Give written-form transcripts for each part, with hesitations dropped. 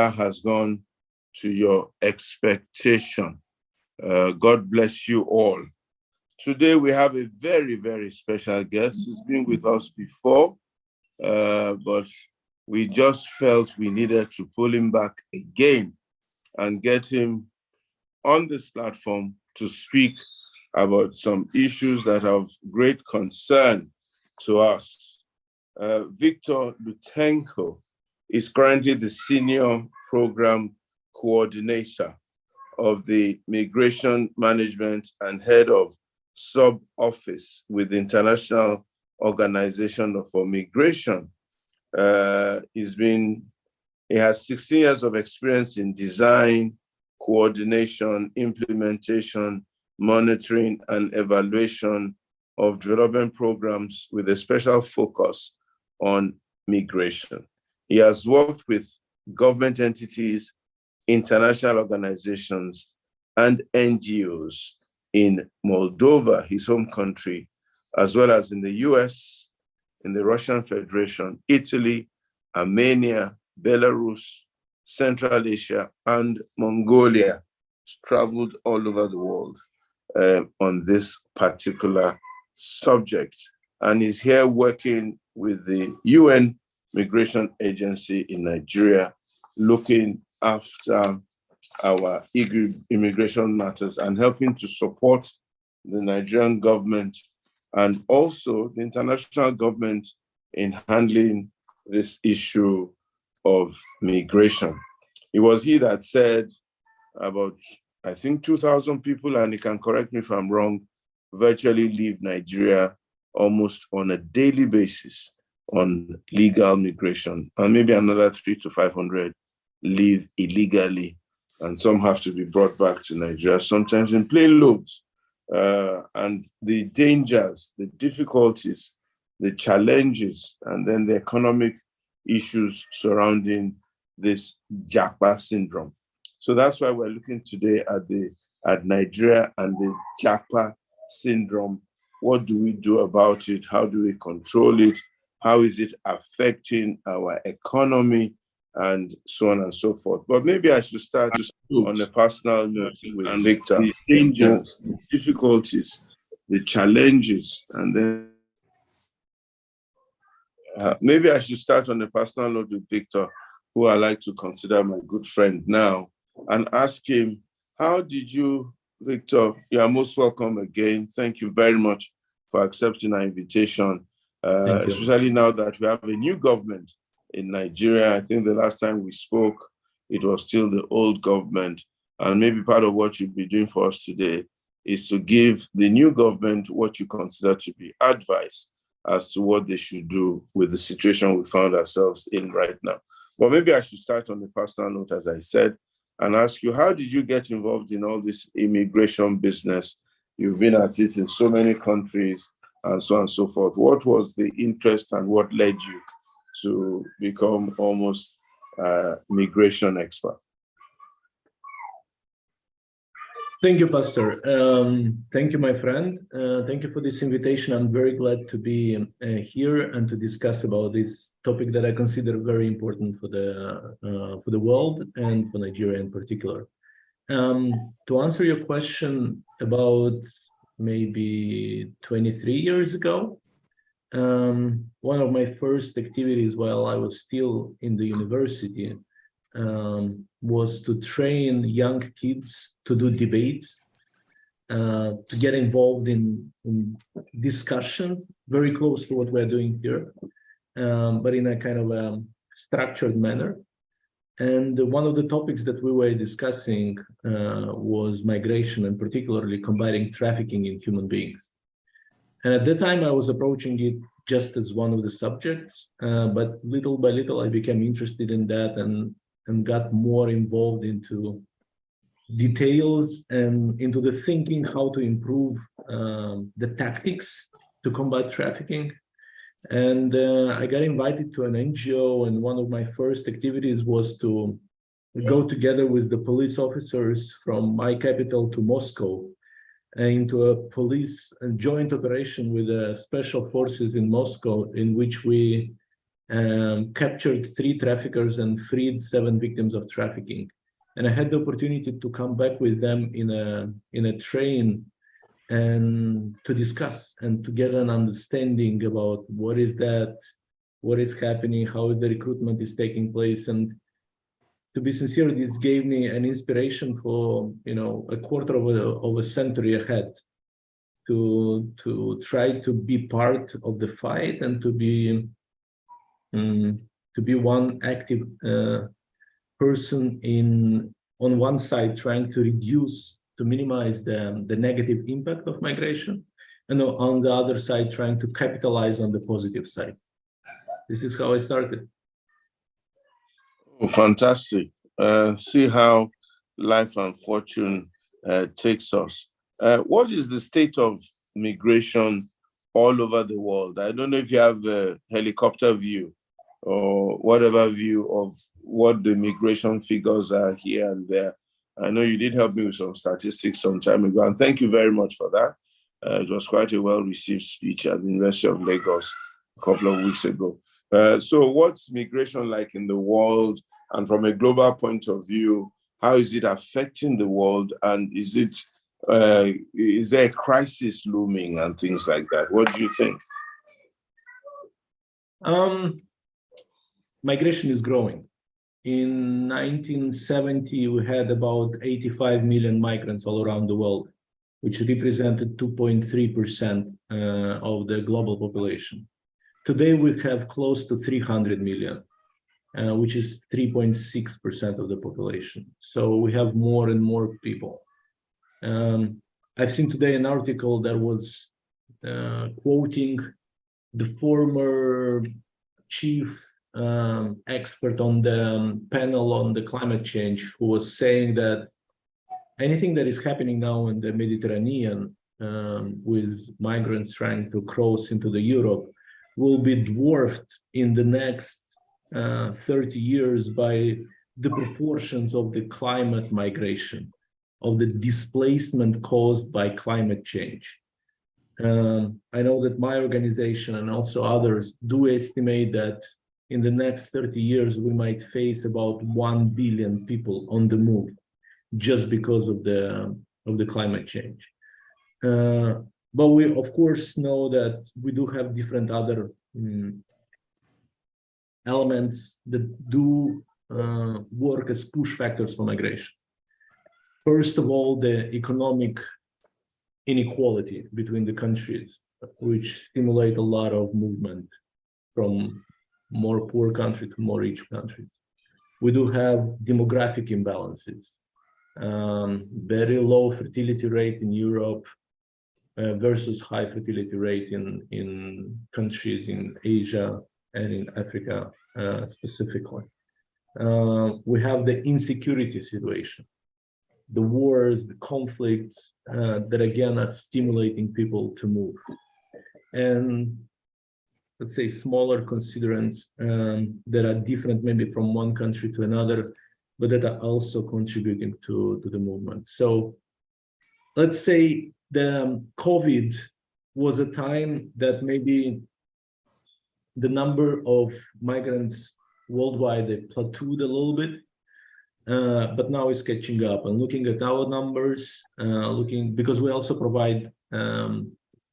has gone to your expectation. God bless you all. Today we have a very, very special guest. He's been with us before, but we just felt we needed to pull him back again and get him on this platform to speak about some issues that are of great concern to us. Victor Lutenco is currently the Senior Program Coordinator of the Migration Management and Head of Sub-Office with the International Organization for Migration. He has 16 years of experience in design, coordination, implementation, monitoring, and evaluation of development programs with a special focus on migration. He has worked with government entities, international organizations, and NGOs in Moldova, his home country, as well as in the US, in the Russian Federation, Italy, Armenia, Belarus, Central Asia, and Mongolia. He's traveled all over the world on this particular subject, and is here working with the UN Migration Agency in Nigeria, looking after our immigration matters and helping to support the Nigerian government and also the international government in handling this issue of migration. It was he that said about, I think, 2,000 people, and he can correct me if I'm wrong, virtually leave Nigeria almost on a daily basis on legal migration, and maybe another 300 to 500 leave illegally, and some have to be brought back to Nigeria, sometimes in plane loads. And the dangers, the difficulties, the challenges, and then the economic issues surrounding this Japa syndrome. So that's why we're looking today at Nigeria and the Japa syndrome. What do we do about it? How do we control it? How is it affecting our economy? And so on and so forth. But maybe I should start on a personal note with Victor. The dangers, the difficulties, the challenges, and then maybe I should start on a personal note with Victor, who I like to consider my good friend now, and ask him, how did you, Victor, you are most welcome again. Thank you very much for accepting our invitation, especially now that we have a new government in Nigeria. I think the last time we spoke, it was still the old government. And maybe part of what you'll be doing for us today is to give the new government what you consider to be advice as to what they should do with the situation we found ourselves in right now. But maybe I should start on a personal note, as I said, and ask you, how did you get involved in all this immigration business? You've been at it in so many countries and so on and so forth. What was the interest and what led you to become almost a migration expert? Thank you, Pastor. Thank you, my friend. Thank you for this invitation. I'm very glad to be here and to discuss about this topic that I consider very important for the world and for Nigeria in particular. To answer your question, about maybe 23 years ago, one of my first activities while I was still in the university was to train young kids to do debates, to get involved in discussion, very close to what we're doing here, but in a kind of a structured manner. And one of the topics that we were discussing was migration, and particularly combating trafficking in human beings. And at that time, I was approaching it just as one of the subjects, but little by little, I became interested in that and got more involved into details and into the thinking how to improve the tactics to combat trafficking. And I got invited to an NGO, and one of my first activities was to go together with the police officers from my capital to Moscow into a police and joint operation with the special forces in Moscow, in which we captured 3 traffickers and freed 7 victims of trafficking. And I had the opportunity to come back with them in a train and to discuss and to get an understanding about what is that, what is happening, how the recruitment is taking place. And to be sincere, this gave me an inspiration for, a quarter of a century ahead to try to be part of the fight and to be one active person on one side trying to minimize the negative impact of migration, and on the other side trying to capitalize on the positive side. This is how I started. Oh, fantastic. See how life and fortune takes us. What is the state of migration all over the world? I don't know if you have a helicopter view or whatever view of what the migration figures are here and there. I know you did help me with some statistics some time ago, and thank you very much for that. It was quite a well-received speech at the University of Lagos a couple of weeks ago. So what's migration like in the world? And from a global point of view, how is it affecting the world? And is there a crisis looming and things like that? What do you think? Migration is growing. In 1970, we had about 85 million migrants all around the world, which represented 2.3% of the global population. Today, we have close to 300 million, which is 3.6% of the population. So we have more and more people. I've seen today an article that was quoting the former chief expert on the panel on the climate change, who was saying that anything that is happening now in the Mediterranean with migrants trying to cross into the Europe will be dwarfed in the next 30 years by the proportions of the climate migration, of the displacement caused by climate change. I know that my organization and also others do estimate that in the next 30 years, we might face about 1 billion people on the move just because of the climate change. But we, of course, know that we do have different other elements that do work as push factors for migration. First of all, the economic inequality between the countries, which stimulate a lot of movement from more poor country to more rich countries. We do have demographic imbalances, very low fertility rate in Europe versus high fertility rate in countries in Asia and in Africa specifically. We have the insecurity situation, the wars, the conflicts that again are stimulating people to move. And let's say smaller considerants that are different maybe from one country to another, but that are also contributing to the movement. So let's say the COVID was a time that maybe the number of migrants worldwide, they plateaued a little bit, but now it's catching up. And looking at our numbers, because we also provide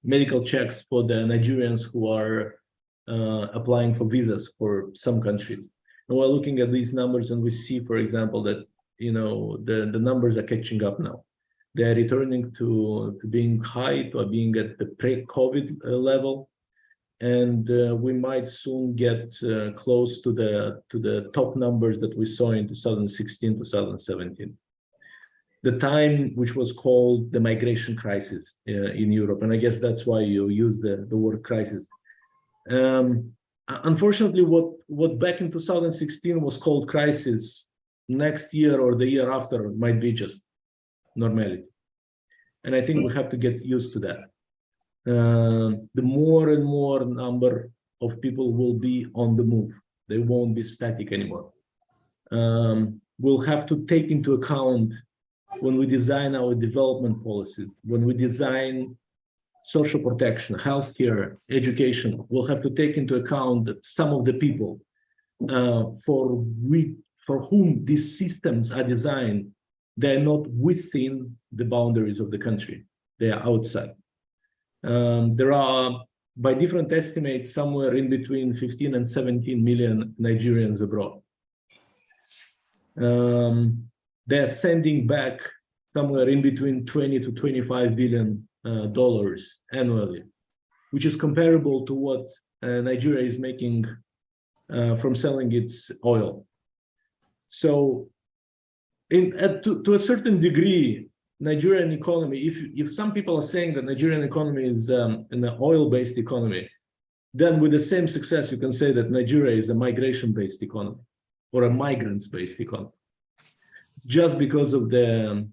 medical checks for the Nigerians who are applying for visas for some countries. And we're looking at these numbers and we see, for example, that the numbers are catching up now. They're returning to being high, to being at the pre-COVID level. And we might soon get close to the top numbers that we saw in 2016, 2017. The time which was called the migration crisis in Europe. And I guess that's why you use the word crisis. Unfortunately, what back in 2016 was called crisis, next year or the year after might be just normality. And I think we have to get used to that. The more and more number of people will be on the move. They won't be static anymore. We'll have to take into account when we design our development policy, when we design social protection, healthcare, education will have to take into account that some of the people for whom these systems are designed, they're not within the boundaries of the country, they are outside. There are, by different estimates, somewhere in between 15 and 17 million Nigerians abroad. They're sending back somewhere in between 20 to 25 billion dollars annually, which is comparable to what Nigeria is making from selling its oil. So to a certain degree, Nigerian economy, if some people are saying that Nigerian economy is an oil-based economy, then with the same success, you can say that Nigeria is a migration-based economy or a migrants-based economy, just because of the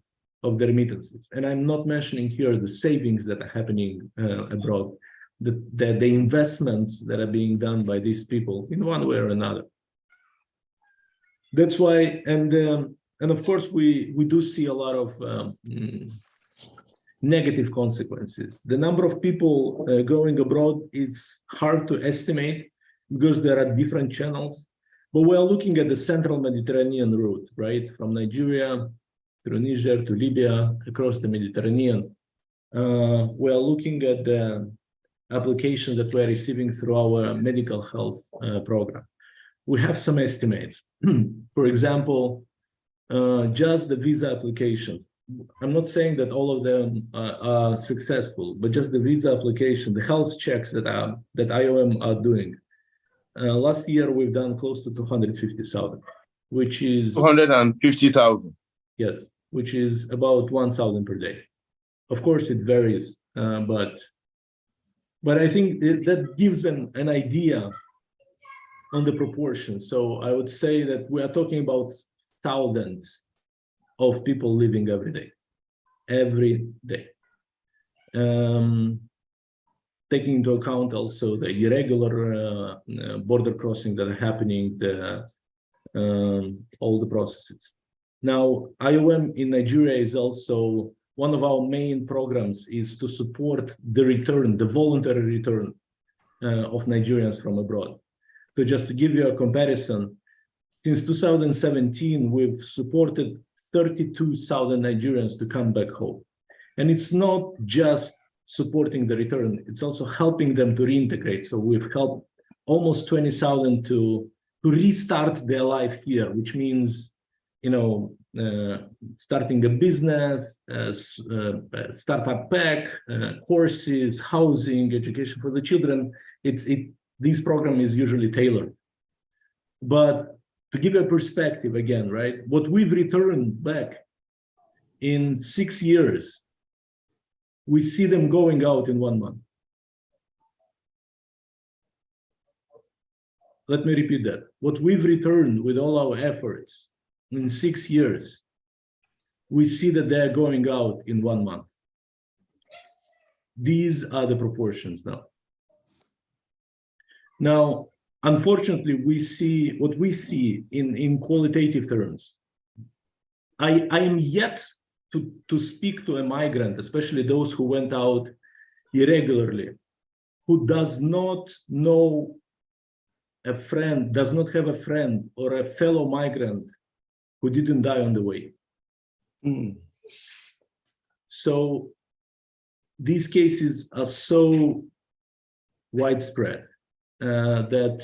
remittances. And I'm not mentioning here the savings that are happening abroad, the investments that are being done by these people in one way or another. That's why, and of course, we do see a lot of negative consequences. The number of people going abroad is hard to estimate because there are different channels. But we are looking at the central Mediterranean route, right? From Nigeria through Niger to Libya, across the Mediterranean. We are looking at the application that we're receiving through our medical health program. We have some estimates. For example, just the visa application. I'm not saying that all of them are successful, but just the visa application, the health checks that IOM are doing. Last year, we've done close to 250,000, which is 250,000. Yes, which is about 1,000 per day. Of course, it varies, but I think that gives an idea on the proportion. So I would say that we are talking about thousands of people living every day. Taking into account also the irregular border crossing that are happening, all the processes. Now, IOM in Nigeria is also one of our main programs is to support the return, the voluntary return of Nigerians from abroad. So just to give you a comparison, since 2017, we've supported 32,000 Nigerians to come back home. And it's not just supporting the return, it's also helping them to reintegrate. So we've helped almost 20,000 to restart their life here, which means, starting a business, startup pack, courses, housing, education for the children. This program is usually tailored. But to give you a perspective again, right? What we've returned back in 6 years, we see them going out in 1 month. Let me repeat that. What we've returned with all our efforts in 6 years, we see that they're going out in 1 month. These are the proportions now. Now, unfortunately, we see what we see in qualitative terms. I am yet to speak to a migrant, especially those who went out irregularly, who does not know a friend, does not have a friend or a fellow migrant who didn't die on the way. So these cases are so widespread that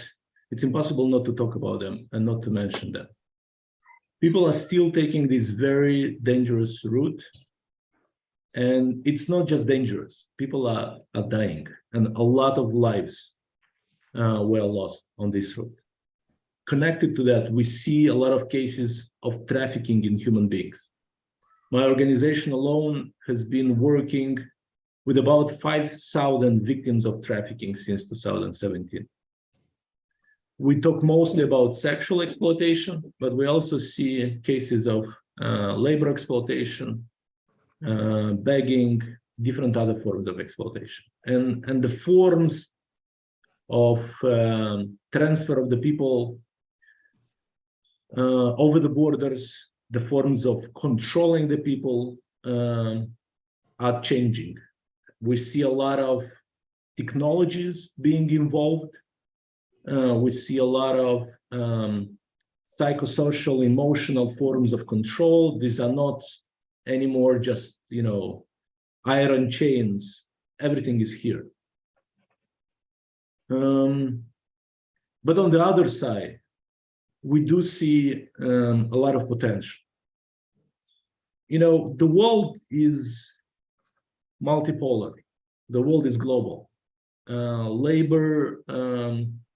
it's impossible not to talk about them and not to mention them. People are still taking this very dangerous route. And it's not just dangerous. People are dying. And a lot of lives were lost on this route. Connected to that, we see a lot of cases of trafficking in human beings. My organization alone has been working with about 5,000 victims of trafficking since 2017. We talk mostly about sexual exploitation, but we also see cases of labor exploitation, begging, different other forms of exploitation. And the forms of transfer of the people over the borders, the forms of controlling the people are changing. We see a lot of technologies being involved. We see a lot of psychosocial, emotional forms of control. These are not anymore just, iron chains. Everything is here. But on the other side, we do see a lot of potential. The world is multipolar. The world is global. Labor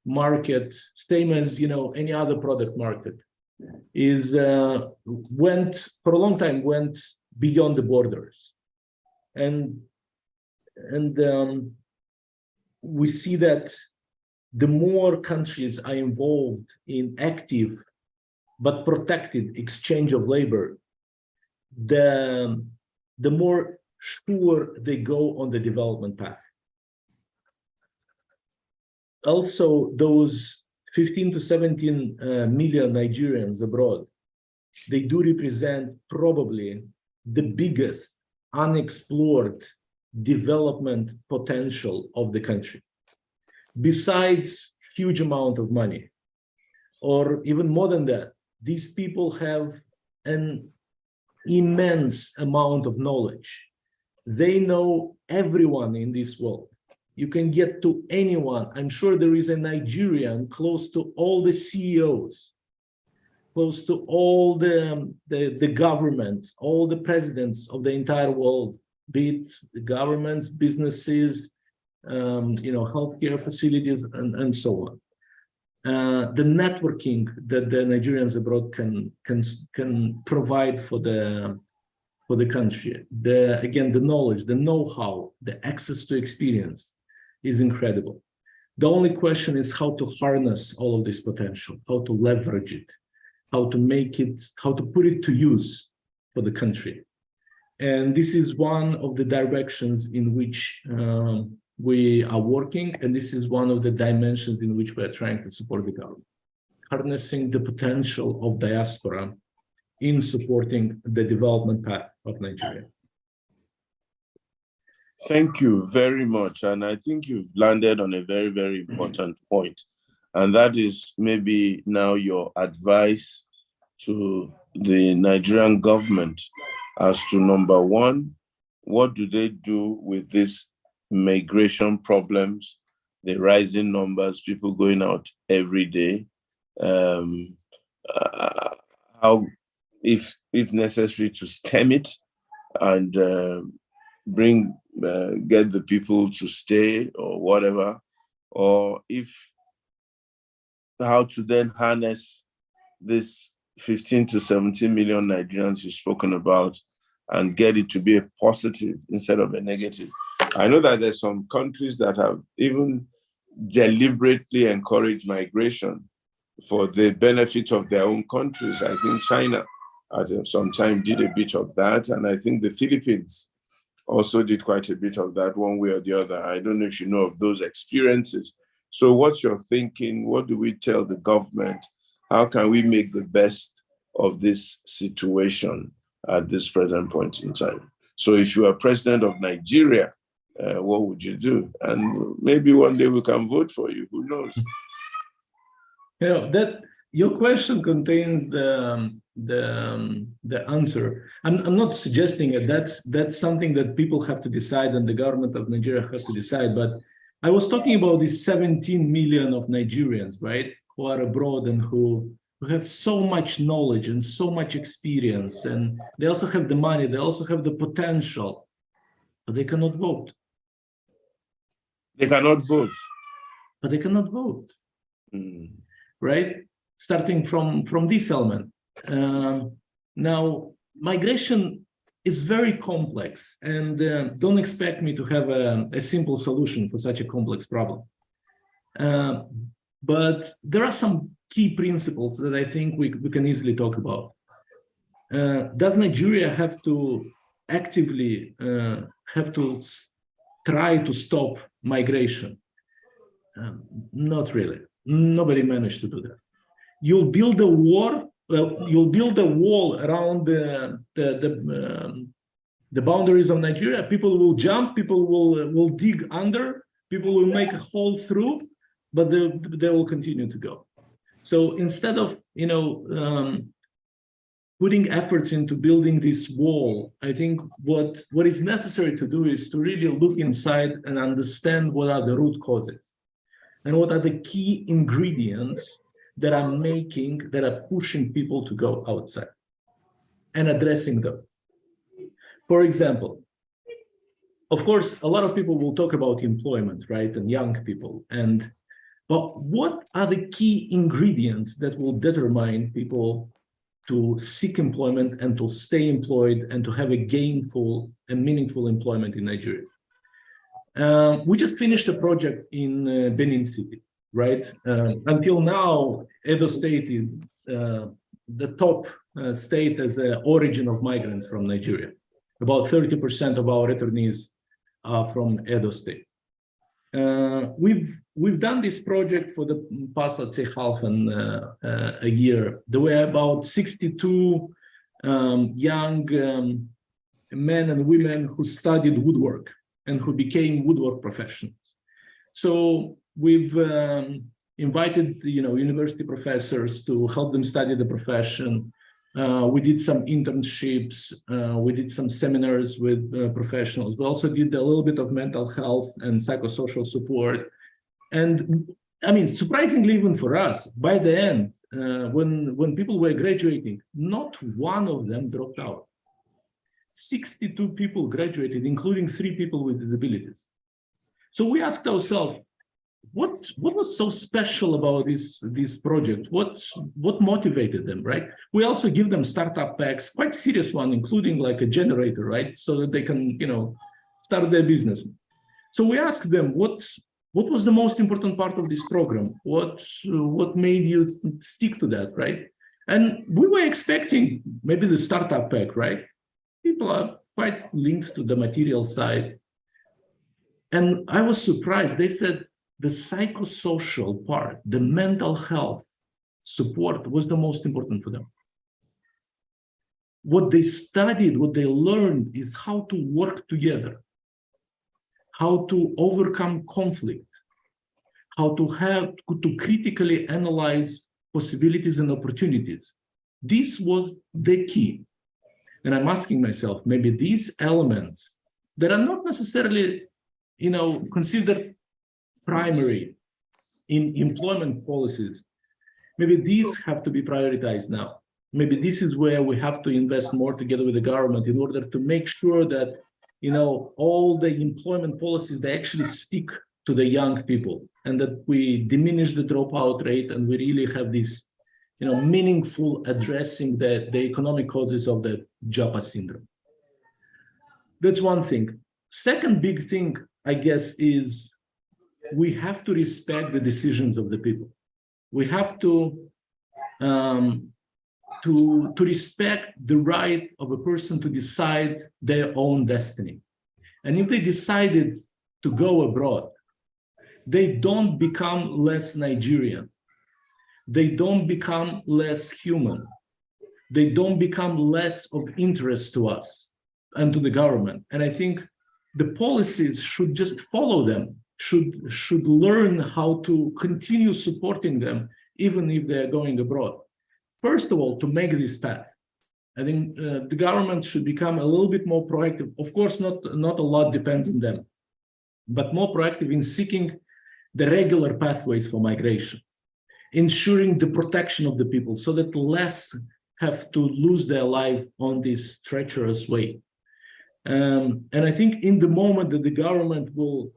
market, same as any other product market, for a long time went beyond the borders, and we see that the more countries are involved in active but protected exchange of labor, the more sure they go on the development path. Also, those 15 to 17 million Nigerians abroad, they do represent probably the biggest unexplored development potential of the country. Besides huge amount of money, or even more than that, these people have an immense amount of knowledge. They know everyone in this world. You can get to anyone. I'm sure there is a Nigerian close to all the CEOs, close to all the governments, all the presidents of the entire world, be it the governments, businesses, healthcare facilities, and so on. The networking that the Nigerians abroad can provide for the country, the knowledge, the know-how, the access to experience is incredible. The only question is how to harness all of this potential, how to leverage it, how to put it to use for the country. And this is one of the directions in which we are working, and this is one of the dimensions in which we are trying to support the government, harnessing the potential of diaspora in supporting the development path of Nigeria. Thank you very much. And I think you've landed on a very, very important point. And that is maybe now your advice to the Nigerian government as to, number one, what do they do with this migration problems, the rising numbers, people going out every day, how, if necessary, to stem it and get the people to stay or whatever, or how to then harness this 15 to 17 million Nigerians you've spoken about and get it to be a positive instead of a negative. I know that there's some countries that have even deliberately encouraged migration for the benefit of their own countries. I think China at some time did a bit of that, and I think the Philippines also did quite a bit of that one way or the other. I don't know if you know of those experiences. So what's your thinking? What do we tell the government? How can we make the best of this situation at this present point in time? So if you are president of Nigeria, what would you do? And maybe one day we can vote for you. Who knows? That your question contains the answer. I'm not suggesting that that's something that people have to decide and the government of Nigeria have to decide. But I was talking about these 17 million of Nigerians, right, who are abroad and who have so much knowledge and so much experience, and they also have the money, they also have the potential, but they cannot vote. They cannot vote. But they cannot vote, right? Starting from this element. Now, migration is very complex, and don't expect me to have a simple solution for such a complex problem. But there are some key principles that I think we can easily talk about. Does Nigeria have to actively try to stop migration? Not really. Nobody managed to do that. You'll build a wall around the boundaries of Nigeria. People will jump, people will dig under, people will make a hole through, but they will continue to go. So instead of putting efforts into building this wall, I think what is necessary to do is to really look inside and understand what are the root causes and what are the key ingredients that are pushing people to go outside and addressing them. For example, of course, a lot of people will talk about employment, right, and young people. But what are the key ingredients that will determine people to seek employment and to stay employed and to have a gainful and meaningful employment in Nigeria? We just finished a project in Benin City, right? Until now, Edo State is the top state as the origin of migrants from Nigeria. About 30% of our returnees are from Edo State. We've done this project for the past, let's say, a year. There were about 62 young men and women who studied woodwork and who became woodwork professionals. So we've invited university professors to help them study the profession. We did some internships, we did some seminars with professionals. We also did a little bit of mental health and psychosocial support. And I mean, surprisingly, even for us, by the end, when people were graduating, not one of them dropped out. 62 people graduated, including 3 people with disabilities. So we asked ourselves, what was so special about this project? What motivated them, right? We also give them startup packs, quite serious one, including like a generator, right? So that they can, start their business. So we asked them, what was the most important part of this program? What made you stick to that, right? And we were expecting maybe the startup pack, right? People are quite linked to the material side. And I was surprised. They said the psychosocial part, the mental health support was the most important for them. What they studied, what they learned is how to work together, how to overcome conflict, how to critically analyze possibilities and opportunities. This was the key. And I'm asking myself, maybe these elements that are not necessarily, considered primary in employment policies, maybe these have to be prioritized now. Maybe this is where we have to invest more together with the government in order to make sure that, all the employment policies, they actually stick to the young people and that we diminish the dropout rate and we really have this, meaningful addressing the economic causes of the Japa syndrome. That's one thing. Second big thing, I guess, is we have to respect the decisions of the people. We have to respect the right of a person to decide their own destiny. And if they decided to go abroad, they don't become less Nigerian. They don't become less human. They don't become less of interest to us and to the government. And I think the policies should just follow them, should learn how to continue supporting them, even if they're going abroad. First of all, to make this path, I think the government should become a little bit more proactive. Of course, not a lot depends on them, but more proactive in seeking the regular pathways for migration, ensuring the protection of the people so that less have to lose their life on this treacherous way. And I think in the moment that the government will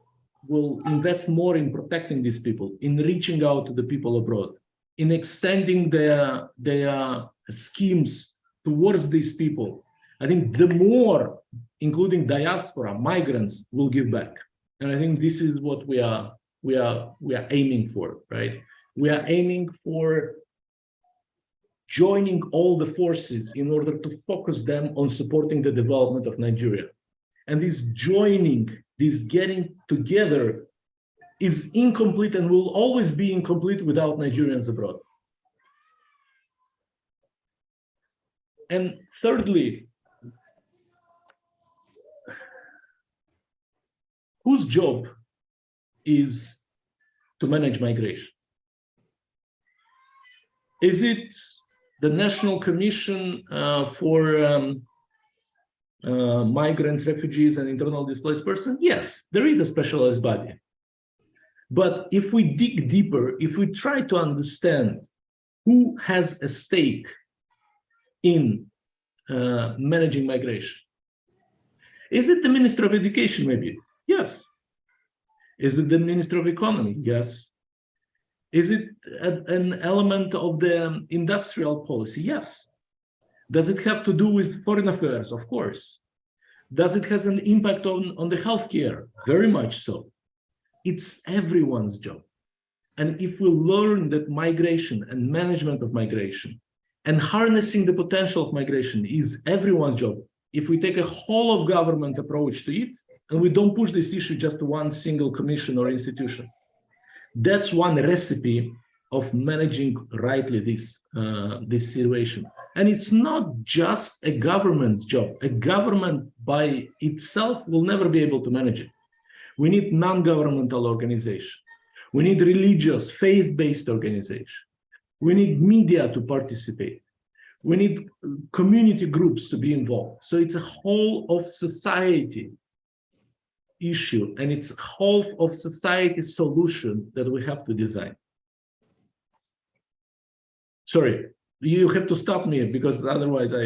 invest more in protecting these people, in reaching out to the people abroad, in extending their schemes towards these people, I think the more, including diaspora, migrants, will give back. And I think this is what we are aiming for, right? We are aiming for joining all the forces in order to focus them on supporting the development of Nigeria. And this joining, this getting together is incomplete and will always be incomplete without Nigerians abroad. And thirdly, whose job is to manage migration? Is it the National Commission for Migrants, Refugees, and Internal Displaced Persons? Yes, there is a specialized body. But if we dig deeper, if we try to understand who has a stake in managing migration, is it the Minister of Education, maybe? Yes. Is it the Minister of Economy? Yes. Is it an element of the industrial policy? Yes. Does it have to do with foreign affairs? Of course. Does it have an impact on the healthcare? Very much so. It's everyone's job. And if we learn that migration and management of migration and harnessing the potential of migration is everyone's job, if we take a whole of government approach to it, and we don't push this issue just to one single commission or institution, that's one recipe of managing rightly this situation. And it's not just a government's job. A government by itself will never be able to manage it. We need non-governmental organization. We need religious, faith-based organization. We need media to participate. We need community groups to be involved. So it's a whole of society issue, and it's a whole of society solution that we have to design. Sorry, you have to stop me because otherwise I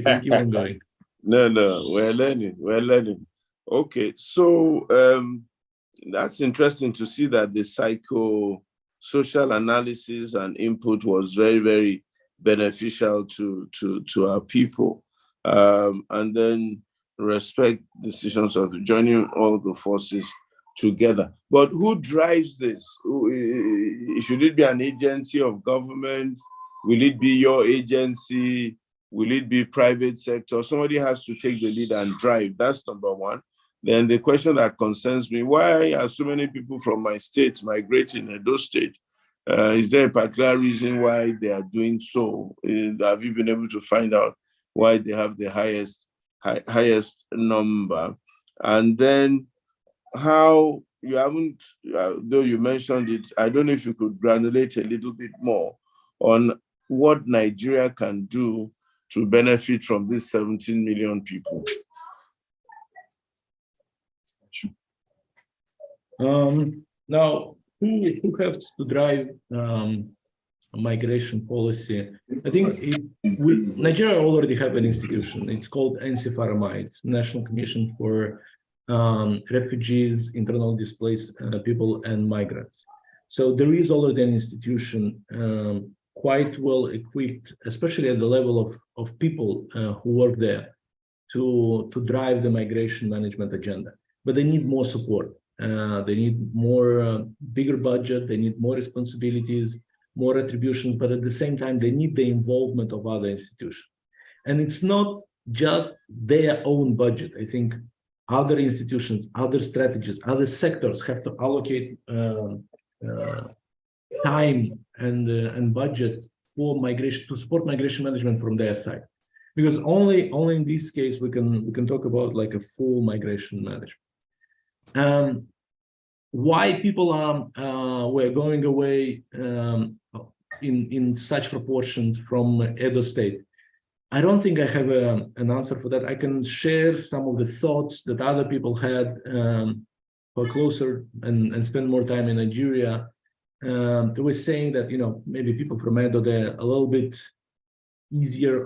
can keep on going. No, we're learning. Okay, so that's interesting to see that the psychosocial analysis and input was very, very beneficial to our people. And then respect decisions of joining all the forces together. But who drives this? Should it be an agency of government? Will it be your agency? Will it be private sector? Somebody has to take the lead and drive. That's number one. Then the question that concerns me, why are so many people from my state migrating in those states? Is there a particular reason why they are doing so? Have you been able to find out why they have the highest number? And then how you haven't, though you mentioned it, I don't know if you could granulate a little bit more on what Nigeria can do to benefit from these 17 million people. Now, who has to drive migration policy? I think Nigeria already have an institution. It's called NCFRMI, it's National Commission for Refugees, Internal Displaced People, and Migrants. So there is already an institution quite well equipped, especially at the level of people who work there, to drive the migration management agenda. But they need more support. They need more bigger budget. They need more responsibilities, more attributions. But at the same time, they need the involvement of other institutions. And it's not just their own budget. I think other institutions, other strategies, other sectors have to allocate time and budget for migration, to support migration management from their side. Because only in this case we can talk about like a full migration management. Why people were going away in such proportions from Edo State? I don't think I have an answer for that. I can share some of the thoughts that other people had for closer and spend more time in Nigeria. They were saying that, you know, maybe people from Edo, they're a little bit easier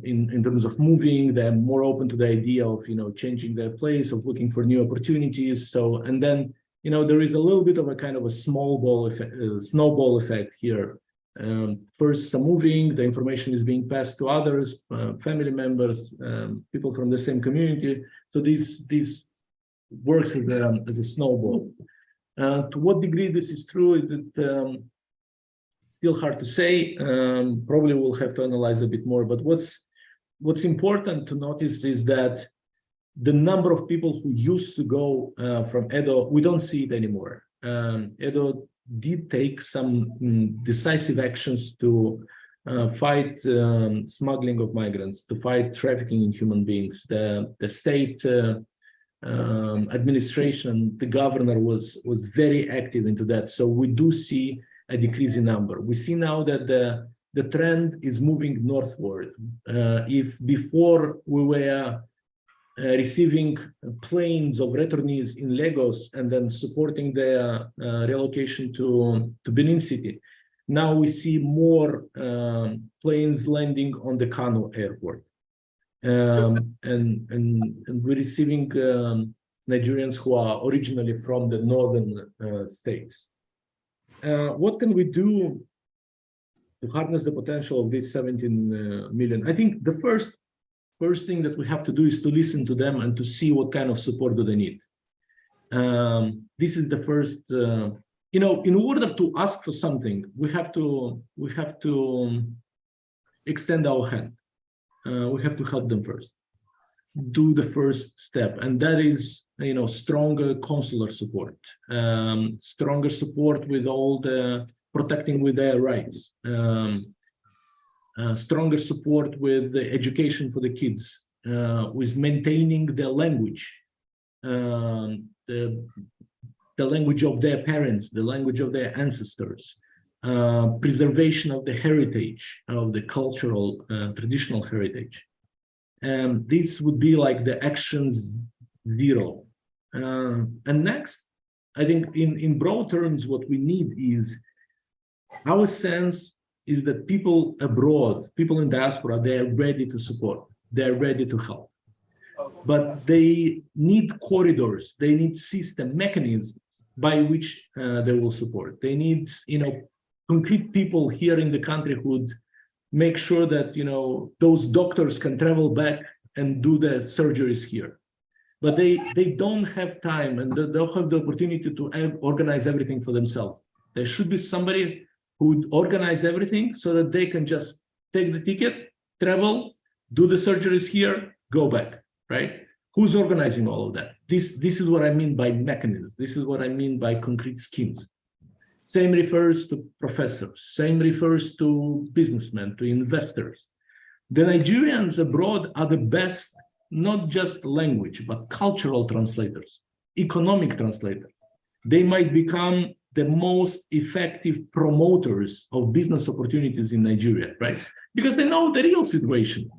in terms of moving. They're more open to the idea of, you know, changing their place, of looking for new opportunities. So, and then, you know, there is a little bit of a kind of a snowball effect here. First, some moving, the information is being passed to others, family members, people from the same community. So this works as a snowball. To what degree this is true is it still hard to say. Probably we'll have to analyze a bit more. But what's important to notice is that the number of people who used to go from Edo, we don't see it anymore. Edo did take some decisive actions to fight smuggling of migrants, to fight trafficking in human beings. The state administration, the governor was very active into that. So we do see a decrease in number. We see now that the trend is moving northward. If before we were receiving planes of returnees in Lagos and then supporting their relocation to Benin City, now we see more planes landing on the Kano airport. And we're receiving Nigerians who are originally from the northern states. What can we do to harness the potential of these 17 million? I think the first thing that we have to do is to listen to them and to see what kind of support do they need. This is the first, in order to ask for something, we have to extend our hand. We have to help them first, do the first step, and that is, stronger consular support, stronger support with all the protecting with their rights, stronger support with the education for the kids, with maintaining the language, the language of their parents, the language of their ancestors, preservation of the heritage, of the cultural, traditional heritage. And this would be like the actions zero. And next, I think in broad terms, what we need is, our sense is that people abroad, people in diaspora, they are ready to support, they're ready to help. But they need corridors, they need system mechanisms by which they will support. They need, concrete people here in the country who would make sure that, those doctors can travel back and do the surgeries here. But they don't have time and they don't have the opportunity to organize everything for themselves. There should be somebody who would organize everything so that they can just take the ticket, travel, do the surgeries here, go back, right? Who's organizing all of that? This is what I mean by mechanisms. This is what I mean by concrete schemes. Same refers to professors. Same refers to businessmen, to investors. The Nigerians abroad are the best, not just language, but cultural translators, economic translators. They might become the most effective promoters of business opportunities in Nigeria, right? Because they know the real situation.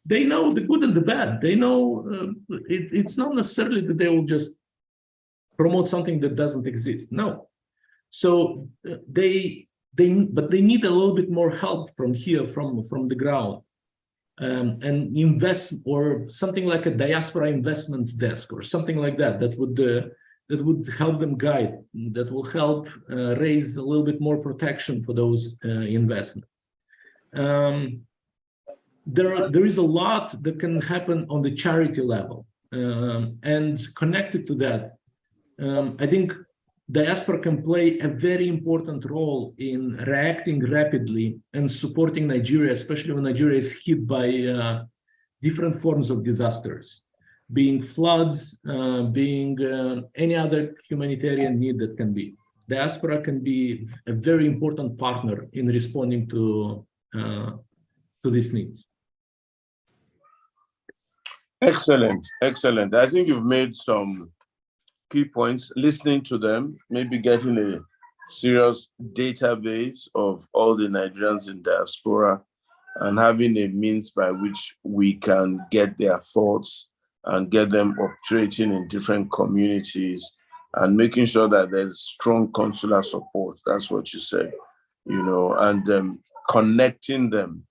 They know the good and the bad. They know it's not necessarily that they will just promote something that doesn't exist. No. So but they need a little bit more help from here, from the ground, and invest, or something like a diaspora investments desk or something like that. That would help them guide. That will help raise a little bit more protection for those investments. There is a lot that can happen on the charity level, and connected to that, I think diaspora can play a very important role in reacting rapidly and supporting Nigeria, especially when Nigeria is hit by different forms of disasters, being floods, being any other humanitarian need that can be. Diaspora can be a very important partner in responding to these needs. Excellent, excellent. I think you've made some key points. Listening to them, maybe getting a serious database of all the Nigerians in diaspora and having a means by which we can get their thoughts and get them operating in different communities and making sure that there's strong consular support. That's what you said, and connecting them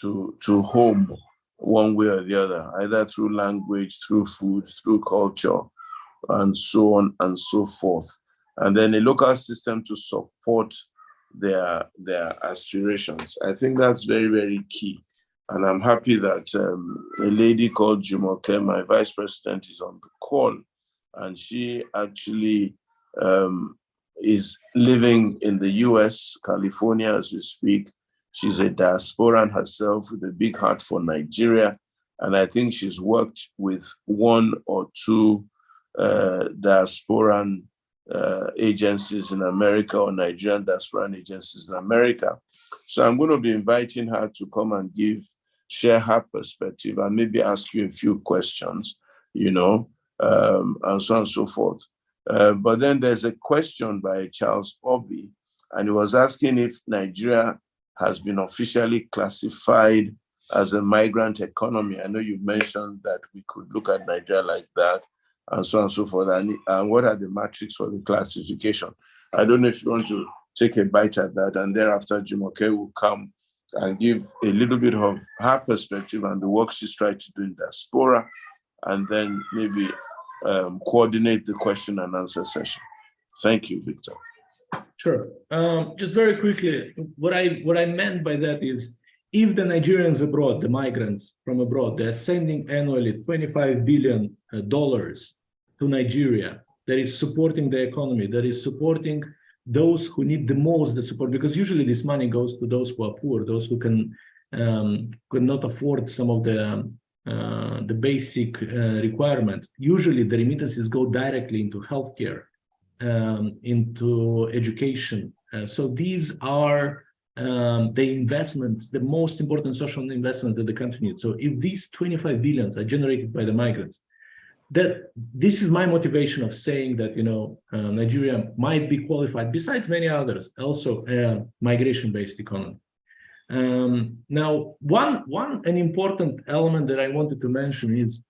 to home one way or the other, either through language, through food, through culture, and so on and so forth. And then a local system to support their aspirations. I think that's very, very key. And I'm happy that a lady called Jumoke, my vice president, is on the call. And she actually is living in the US, California, as we speak. She's a diasporan herself with a big heart for Nigeria. And I think she's worked with one or two diasporan agencies in America, or Nigerian diasporan agencies in America. So I'm going to be inviting her to come and share her perspective and maybe ask you a few questions, and so on and so forth. But then there's a question by Charles Obi, and he was asking if Nigeria has been officially classified as a migrant economy. I know you mentioned that we could look at Nigeria like that, and so on and so forth. And what are the metrics for the classification? I don't know if you want to take a bite at that, and thereafter Jumoke will come and give a little bit of her perspective and the work she's tried to do in diaspora, and then maybe coordinate the question and answer session. Thank you, Victor. Sure. Just very quickly, what I meant by that is, if the Nigerians abroad, the migrants from abroad, they're sending annually $25 billion to Nigeria, that is supporting the economy, that is supporting those who need the most the support, because usually this money goes to those who are poor, those who could not afford some of the basic requirements. Usually the remittances go directly into healthcare, into education. So these are the investments, the most important social investment that the country needs. So if these 25 billions are generated by the migrants, this is my motivation of saying that, Nigeria might be qualified, besides many others, also a migration-based economy. Now, an important element that I wanted to mention is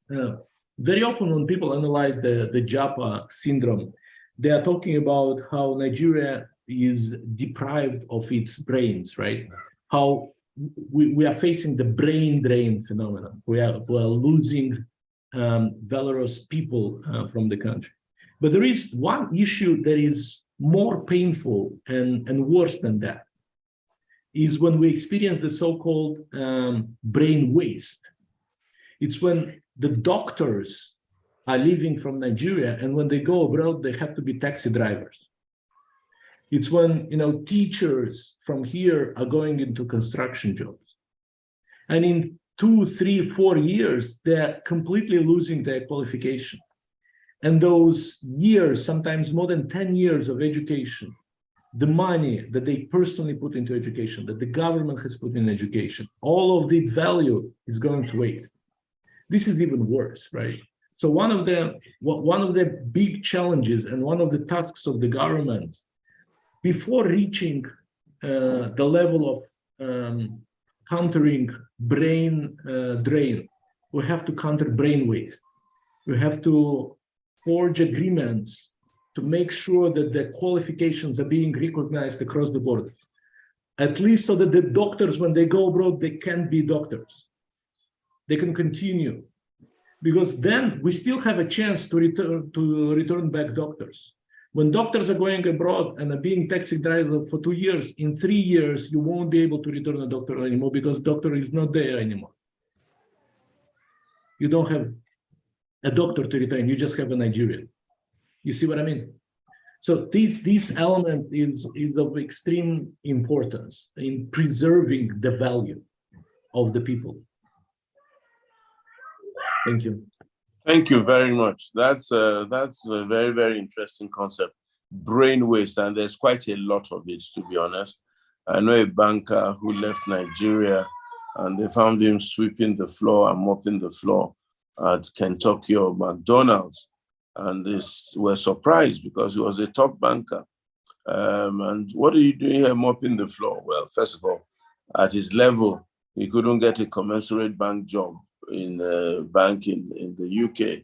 very often when people analyze the Japa syndrome, they are talking about how Nigeria is deprived of its brains, right? How we are facing the brain drain phenomenon. We are losing valorous people from the country. But there is one issue that is more painful and worse than that, is when we experience the so-called brain waste. It's when the doctors are leaving from Nigeria, and when they go abroad, they have to be taxi drivers. It's when teachers from here are going into construction jobs. And in 2, 3, 4 years, they're completely losing their qualification. And those years, sometimes more than 10 years of education, the money that they personally put into education, that the government has put in education, all of the value is going to waste. This is even worse, right? So one of the big challenges and one of the tasks of the government, before reaching the level of countering brain drain, we have to counter brain waste. We have to forge agreements to make sure that the qualifications are being recognized across the borders, at least so that the doctors, when they go abroad, they can be doctors. They can continue, because then we still have a chance to return back doctors. When doctors are going abroad and are being taxi driver for 2 years, in 3 years, you won't be able to return a doctor anymore because doctor is not there anymore. You don't have a doctor to return, you just have a Nigerian. You see what I mean? So this element is of extreme importance in preserving the value of the people. Thank you. Thank you very much. That's a very, very interesting concept. Brain waste, and there's quite a lot of it, to be honest. I know a banker who left Nigeria and they found him sweeping the floor and mopping the floor at Kentucky or McDonald's. And they were surprised because he was a top banker. And what are you doing here mopping the floor? Well, first of all, at his level, he couldn't get a commensurate bank job in a bank in the UK.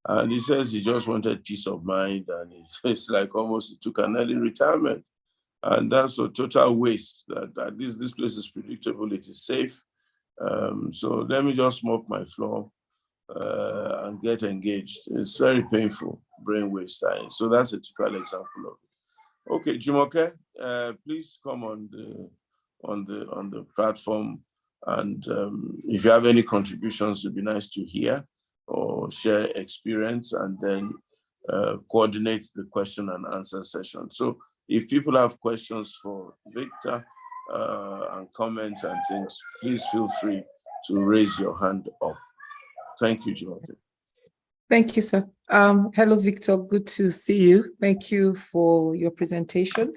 And he says he just wanted peace of mind, and it's like almost he took an early retirement. And that's a total waste. That at least this place is predictable, it is safe. So let me just mop my floor and get engaged. It's very painful, brain waste. So that's a typical example of it. Okay, Jumoke, please come on the platform, and if you have any contributions, it'd be nice to hear or share experience, and then coordinate the question and answer session. So if people have questions for Victor and comments and things, please feel free to raise your hand up. Thank you, Jumoke. Thank you, sir. Hello, Victor. Good to see you. Thank you for your presentation.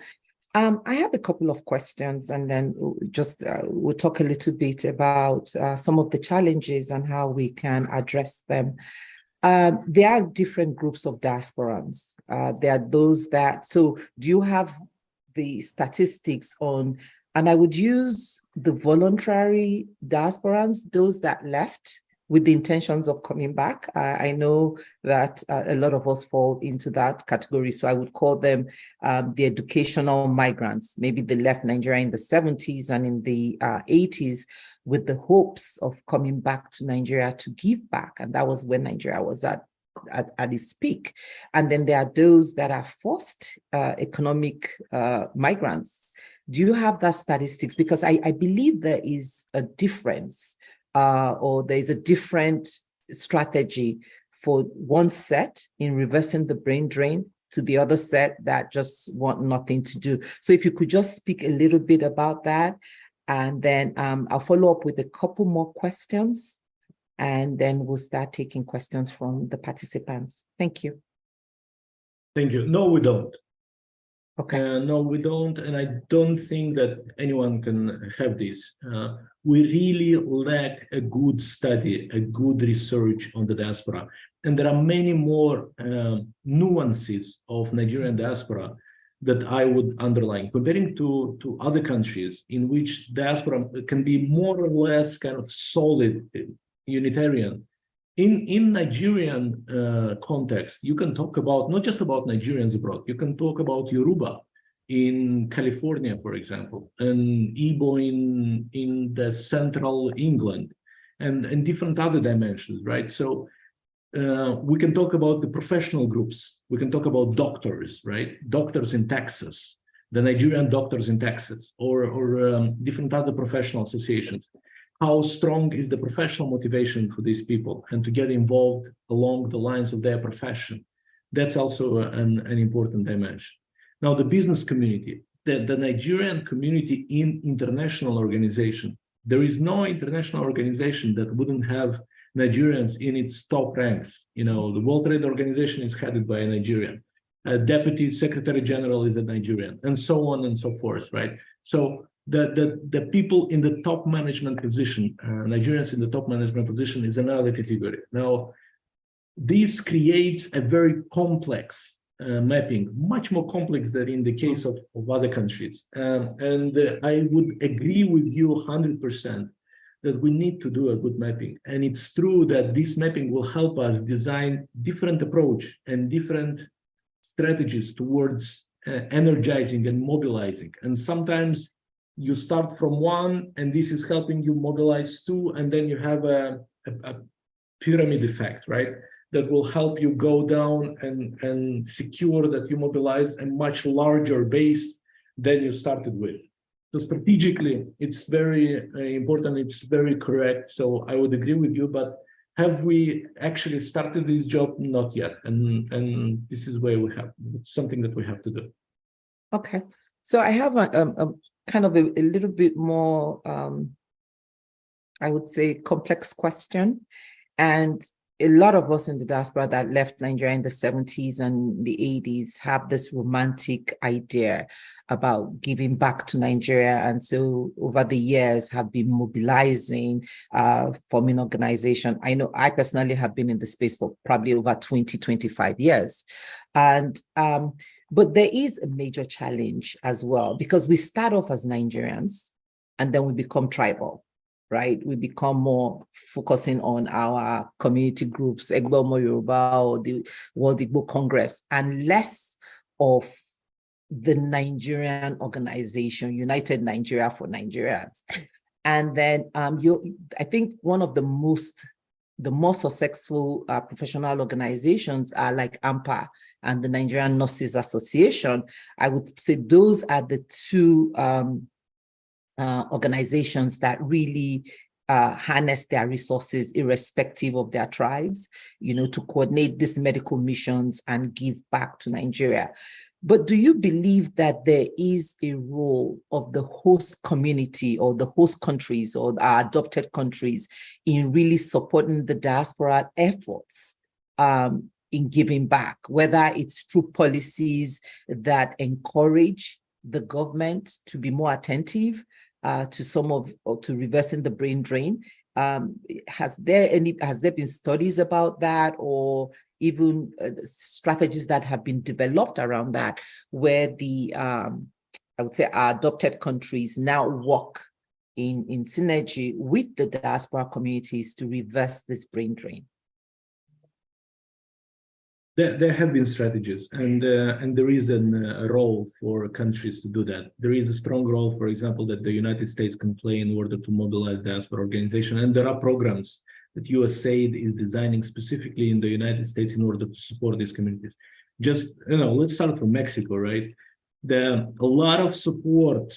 I have a couple of questions, and then we'll talk a little bit about some of the challenges and how we can address them. There are different groups of diasporans. There are those that, so do you have the statistics on, and I would use the voluntary diasporans, those that left with the intentions of coming back. I know that a lot of us fall into that category, so I would call them the educational migrants. Maybe they left Nigeria in the 70s and in the 80s with the hopes of coming back to Nigeria to give back. And that was when Nigeria was at its peak. And then there are those that are forced economic migrants. Do you have that statistics? Because I believe there is a difference or there is a different strategy for one set in reversing the brain drain to the other set that just want nothing to do. So if you could just speak a little bit about that, and then I'll follow up with a couple more questions, and then we'll start taking questions from the participants. Thank you. Thank you. No, we don't. Okay. No, we don't, and I don't think that anyone can have this. We really lack a good study, a good research on the diaspora. And there are many more nuances of Nigerian diaspora that I would underline, comparing to other countries in which diaspora can be more or less kind of solid, unitarian. In Nigerian context, you can talk about, not just about Nigerians abroad, you can talk about Yoruba in California, for example, and Igbo in the central England, and different other dimensions, right? So we can talk about the professional groups. We can talk about doctors, right? Doctors in Texas, the Nigerian doctors in Texas, or different other professional associations. How strong is the professional motivation for these people and to get involved along the lines of their profession? That's also an important dimension. Now, the business community, the Nigerian community in international organization, there is no international organization that wouldn't have Nigerians in its top ranks. You know, the World Trade Organization is headed by a Nigerian. A Deputy Secretary General is a Nigerian, and so on and so forth, right? So the people in the top management position, Nigerians in the top management position, is another category. Now, this creates a very complex mapping, much more complex than in the case of other countries. And I would agree with you 100% that we need to do a good mapping. And it's true that this mapping will help us design different approach and different strategies towards energizing and mobilizing. And sometimes you start from one, and this is helping you mobilize two, and then you have a pyramid effect, right? That will help you go down and secure that you mobilize a much larger base than you started with. So strategically, it's very important, it's very correct. So I would agree with you, but have we actually started this job? Not yet. And this is where we have something that we have to do. Okay. So I have a kind of a little bit more, I would say, complex question. And a lot of us in the diaspora that left Nigeria in the 70s and the 80s have this romantic idea about giving back to Nigeria. And so over the years have been mobilizing, forming organization. I know I personally have been in the space for probably over 20, 25 years. And but there is a major challenge as well, because we start off as Nigerians and then we become tribal, right? We become more focusing on our community groups, Egbomo Yoruba or the World Igbo Congress, and less of the Nigerian organization, United Nigeria for Nigerians. And then I think one of the more successful professional organizations are like AMPA and the Nigerian Nurses Association. I would say those are the two organizations that really harness their resources irrespective of their tribes, you know, to coordinate these medical missions and give back to Nigeria. But do you believe that there is a role of the host community or the host countries or our adopted countries in really supporting the diaspora efforts in giving back, whether it's through policies that encourage the government to be more attentive to some of, or to reversing the brain drain, Has there been studies about that, or even strategies that have been developed around that, where the I would say our adopted countries now work in synergy with the diaspora communities to reverse this brain drain? There have been strategies, and there is a role for countries to do that. There is a strong role, for example, that the United States can play in order to mobilize diaspora organization, and there are programs that USAID is designing specifically in the United States in order to support these communities. Just, let's start from Mexico, right? A lot of support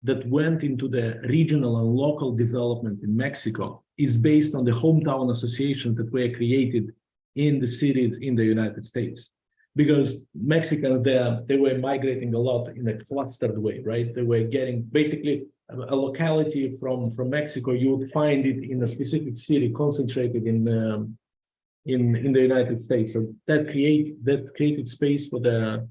that went into the regional and local development in Mexico is based on the hometown associations that were created in the cities in the United States, because Mexicans they were migrating a lot in a clustered way, right? They were getting basically a locality from Mexico. You would find it in a specific city concentrated in the United States. So that created space for the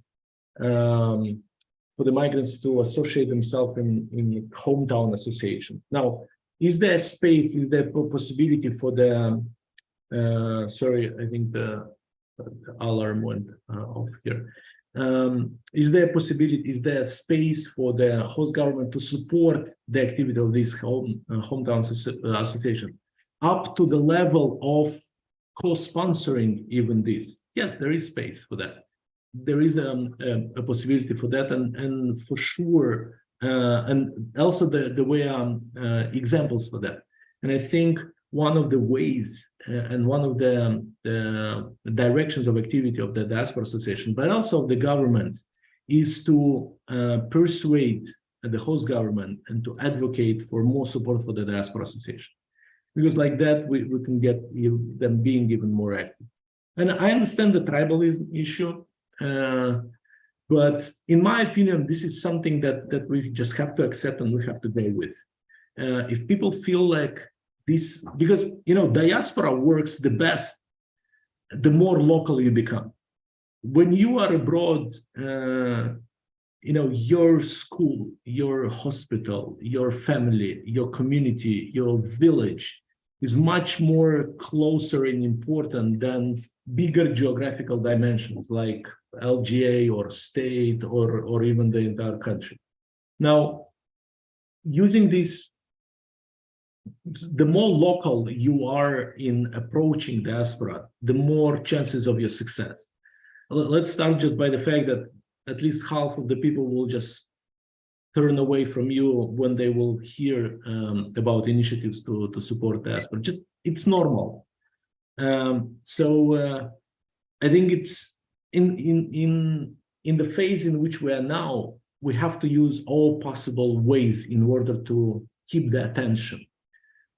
migrants to associate themselves in hometown associations. Now, is there space? Is there possibility for the sorry, I think the alarm went off here. Is there a possibility, is there space for the host government to support the activity of these hometown associations up to the level of co-sponsoring even this? Yes, there is space for that. There is a possibility for that, and for sure, and also there were examples for that. And I think one of the ways and one of the directions of activity of the Diaspora Association, but also of the government, is to persuade the host government and to advocate for more support for the Diaspora Association. Because like that, we can get them being even more active. And I understand the tribalism issue, but in my opinion, this is something that we just have to accept and we have to deal with. If people feel like this, because diaspora works the best the more local you become. When you are abroad, your school, your hospital, your family, your community, your village is much more closer and important than bigger geographical dimensions like LGA or state or even the entire country. Now, using this, the more local you are in approaching diaspora, the more chances of your success. Let's start just by the fact that at least half of the people will just turn away from you when they will hear about initiatives to support diaspora. It's normal. So I think it's in the phase in which we are now, we have to use all possible ways in order to keep the attention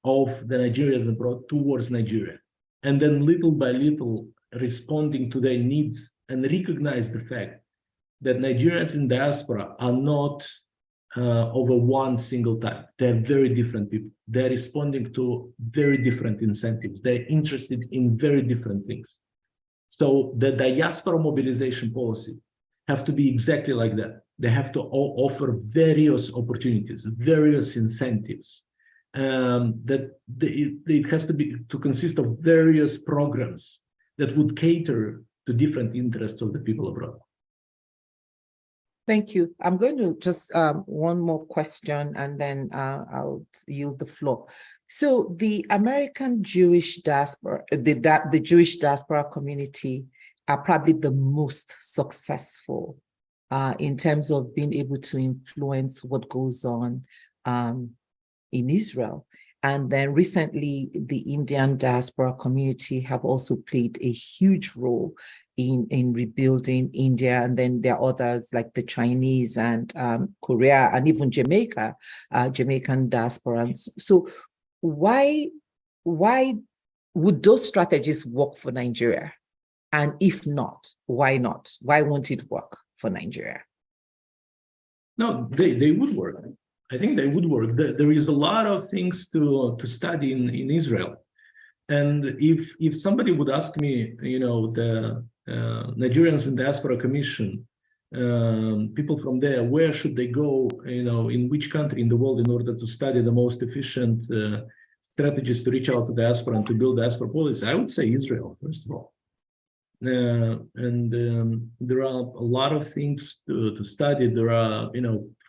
of the Nigerians abroad towards Nigeria, and then little by little responding to their needs and recognize the fact that Nigerians in diaspora are not over one single type. They're very different people. They're responding to very different incentives. They're interested in very different things. So the diaspora mobilization policy have to be exactly like that. They have to offer various opportunities, various incentives. It has to consist of various programs that would cater to different interests of the people abroad. Thank you. I'm going to just one more question and then I'll yield the floor. So the American Jewish diaspora, the Jewish diaspora community are probably the most successful in terms of being able to influence what goes on in Israel. And then recently, the Indian diaspora community have also played a huge role in rebuilding India. And then there are others like the Chinese and Korea and even Jamaica, Jamaican diasporans. So why would those strategies work for Nigeria? And if not, why not? Why won't it work for Nigeria? No, they would work. I think they would work. There is a lot of things to study in Israel. And if somebody would ask me, the Nigerians in Diaspora Commission, people from there, where should they go, in which country in the world in order to study the most efficient strategies to reach out to diaspora and to build diaspora policy, I would say Israel, first of all. There are a lot of things to study. There are,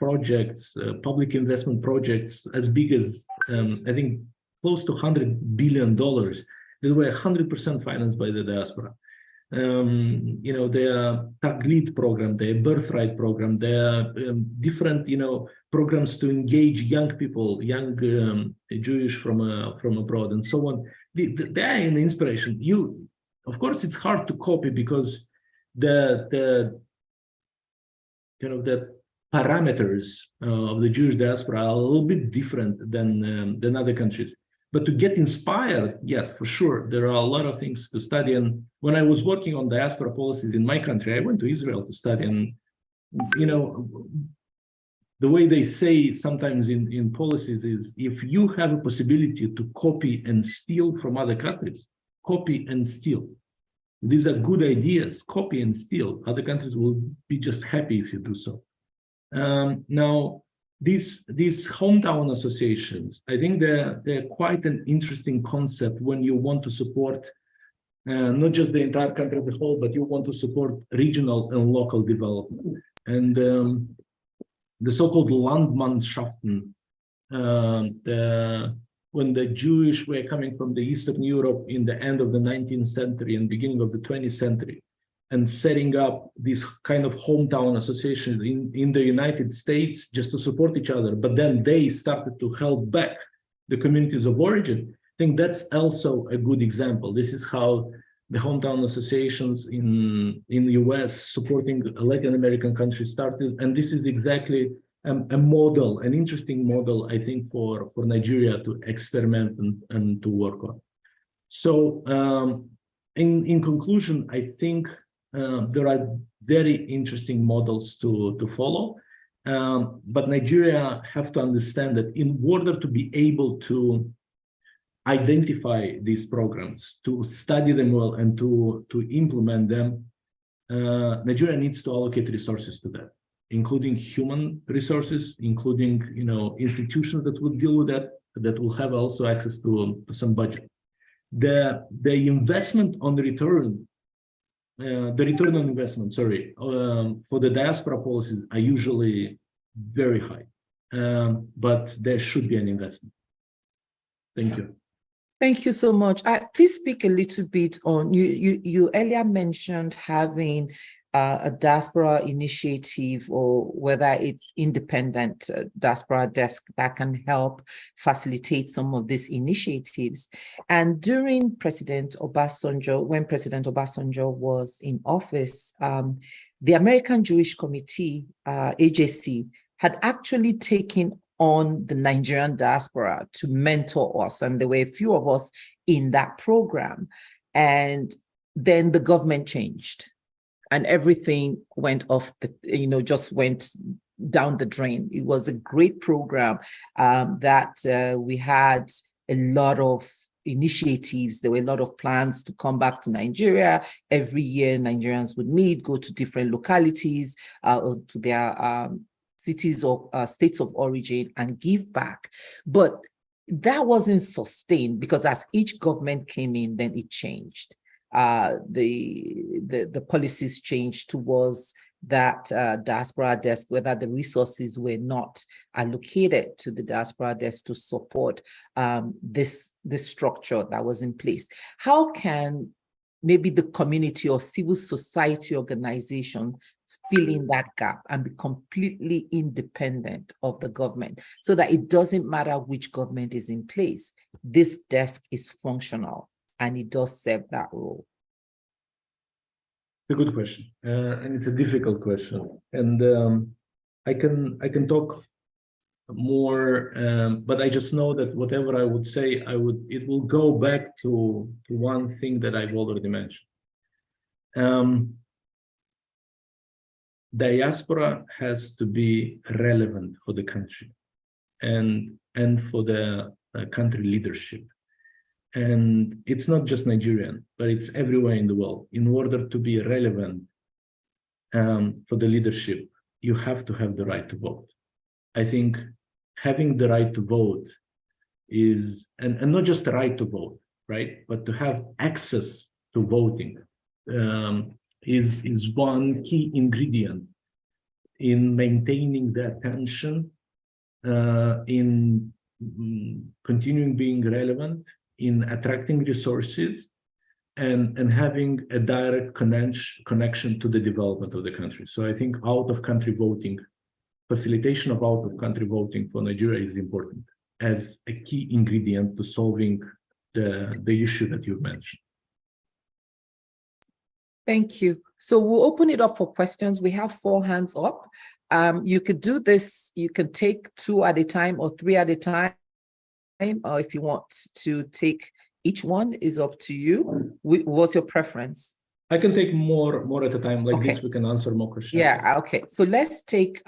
projects, public investment projects as big as, I think, close to $100 billion that were 100% financed by the diaspora. Their Taglit program, their birthright program, their different, programs to engage young people, young Jewish from abroad, and so on. They are an inspiration. Of course, it's hard to copy because the parameters of the Jewish diaspora are a little bit different than other countries. But to get inspired, yes, for sure, there are a lot of things to study. And when I was working on diaspora policies in my country, I went to Israel to study. And, the way they say sometimes in policies is, if you have a possibility to copy and steal from other countries, copy and steal. These are good ideas, copy and steal. Other countries will be just happy if you do so. Now, these hometown associations, I think they're quite an interesting concept when you want to support not just the entire country as a whole, but you want to support regional and local development. And the so-called Landmannschaften, when the Jewish were coming from the Eastern Europe in the end of the 19th century and beginning of the 20th century, and setting up this kind of hometown association in the United States just to support each other, but then they started to help back the communities of origin. I think that's also a good example. This is how the hometown associations in the US supporting Latin American countries started, and this is exactly a model, an interesting model, I think, for Nigeria to experiment and to work on. So in conclusion, I think there are very interesting models to follow, but Nigeria have to understand that in order to be able to identify these programs, to study them well, and to implement them, Nigeria needs to allocate resources to that, including human resources, including institutions that would deal with that will have also access to some budget. The investment on the return. The return on investment, for the diaspora policies are usually very high, but there should be an investment. Thank you. Thank you so much. Please speak a little bit on, you earlier mentioned having a diaspora initiative, or whether it's independent diaspora desk that can help facilitate some of these initiatives. And during President Obasanjo, when President Obasanjo was in office, the American Jewish Committee, AJC, had actually taken on the Nigerian diaspora to mentor us. And there were a few of us in that program. And then the government changed. And everything went off, just went down the drain. It was a great program that we had a lot of initiatives. There were a lot of plans to come back to Nigeria. Every year, Nigerians would meet, go to different localities, or to their cities or states of origin and give back. But that wasn't sustained because as each government came in, then it changed. The policies changed towards that diaspora desk, whether the resources were not allocated to the diaspora desk to support this structure that was in place. How can maybe the community or civil society organization fill in that gap and be completely independent of the government so that it doesn't matter which government is in place? This desk is functional and it does serve that role. It's a good question, and it's a difficult question. And I can talk more, but I just know that whatever I would say, it will go back to one thing that I've already mentioned. Diaspora has to be relevant for the country and for the country leadership. And it's not just Nigerian, but it's everywhere in the world. In order to be relevant for the leadership, you have to have the right to vote. I think having the right to vote is, and not just the right to vote, right, but to have access to voting is one key ingredient in maintaining the attention, in continuing being relevant, in attracting resources, and having a direct connection to the development of the country. So I think out-of-country voting, facilitation of out-of-country voting for Nigeria is important as a key ingredient to solving the issue that you mentioned. Thank you. So we'll open it up for questions. We have 4 hands up. You could do this, you can take 2 at a time or 3 at a time, or if you want to take each one, is up to you. What's your preference? I can take more at a time. Like Okay. this, we can answer more questions. Yeah, okay. So let's take,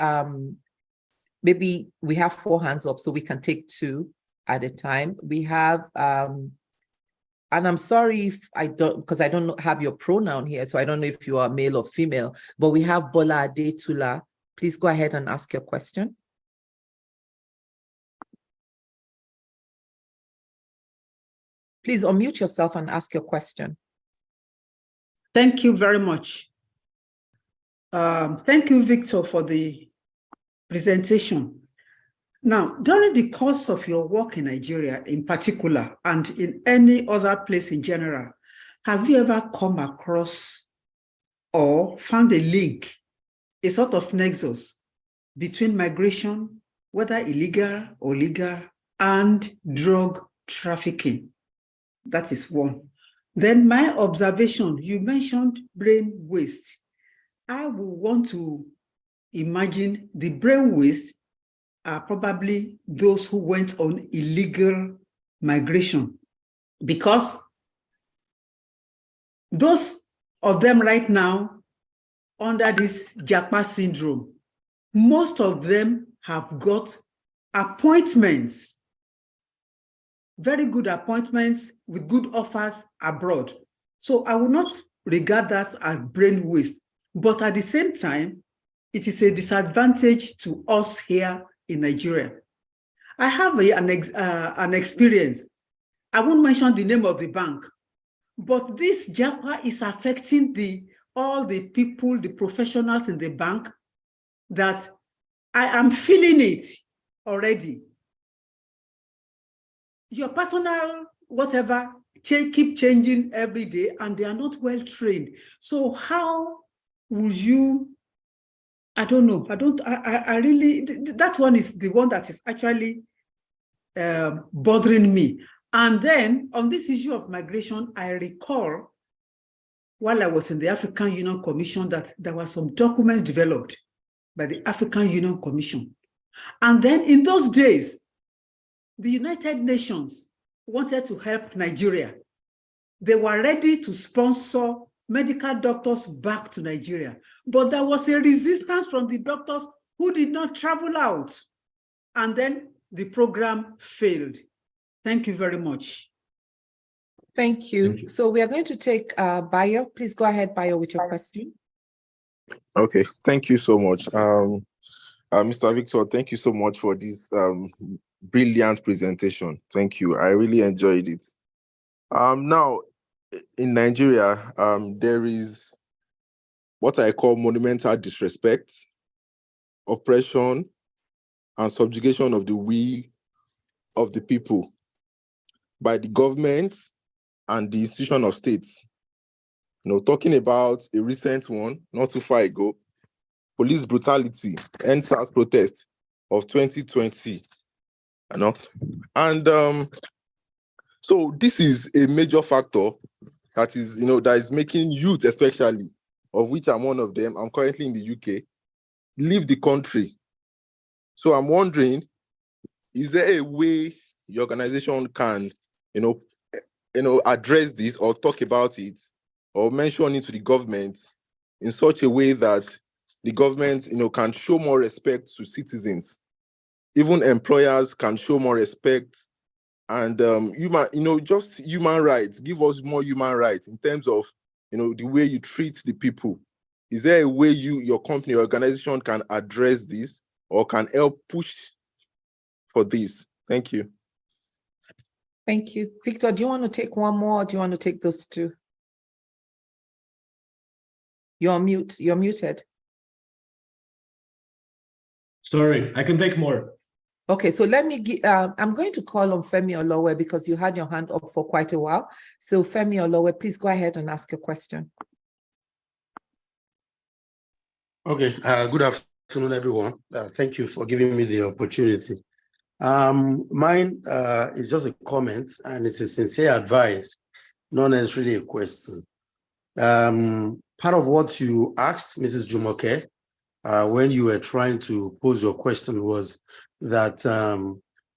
maybe we have 4 hands up, so we can take 2 at a time. We have, and I'm sorry if I don't, because I don't have your pronoun here, so I don't know if you are male or female, but we have Bola Adetula. Please go ahead and ask your question. Please unmute yourself and ask your question. Thank you very much. Thank you, Victor, for the presentation. Now, during the course of your work in Nigeria in particular, and in any other place in general, have you ever come across or found a link, a sort of nexus between migration, whether illegal or legal, and drug trafficking? That is one. Then my observation, you mentioned brain waste. I would want to imagine the brain waste are probably those who went on illegal migration, because those of them right now under this Japa syndrome, most of them have got appointments, very good appointments with good offers abroad. So I will not regard that as brain waste, but at the same time, it is a disadvantage to us here in Nigeria. I have an experience. I won't mention the name of the bank, but this Japa is affecting all the people, the professionals in the bank, that I am feeling it already. Your personal, whatever, keep changing every day, and they are not well trained. So how would you, I don't know, I really, that one is the one that is actually bothering me. And then on this issue of migration, I recall while I was in the African Union Commission that there were some documents developed by the African Union Commission. And then in those days, the United Nations wanted to help Nigeria. They were ready to sponsor medical doctors back to Nigeria, but there was a resistance from the doctors who did not travel out. And then the program failed. Thank you very much. Thank you. So we are going to take Bayo. Please go ahead, Bayo, with your question. Okay, thank you so much. Mr. Victor, thank you so much for this brilliant presentation. Thank you. I really enjoyed it. Now, in Nigeria, there is what I call monumental disrespect, oppression, and subjugation of the will of the people by the government and the institution of states. You know, talking about a recent one, not too far ago, police brutality, NSAS protest of 2020. You know, and so this is a major factor that is, you know, that is making youth, especially, of which I'm one of them, I'm currently in the UK, leave the country. So I'm wondering, is there a way your organization can, you know, address this or talk about it or mention it to the government in such a way that the government, you know, can show more respect to citizens? Even employers can show more respect, and human, you know, just human rights. Give us more human rights in terms of, you know, the way you treat the people. Is there a way your company or organization can address this or can help push for this? Thank you. Thank you. Victor, do you want to take one more or do you want to take those two? You're on mute. You're muted. Sorry, I can take more. Okay, so let me give, I'm going to call on Femi Olowe because you had your hand up for quite a while. So Femi Olowe, please go ahead and ask your question. Okay, good afternoon, everyone. Thank you for giving me the opportunity. Mine is just a comment and it's a sincere advice, not necessarily a question. Part of what you asked, Mrs. Jumoke, when you were trying to pose your question was that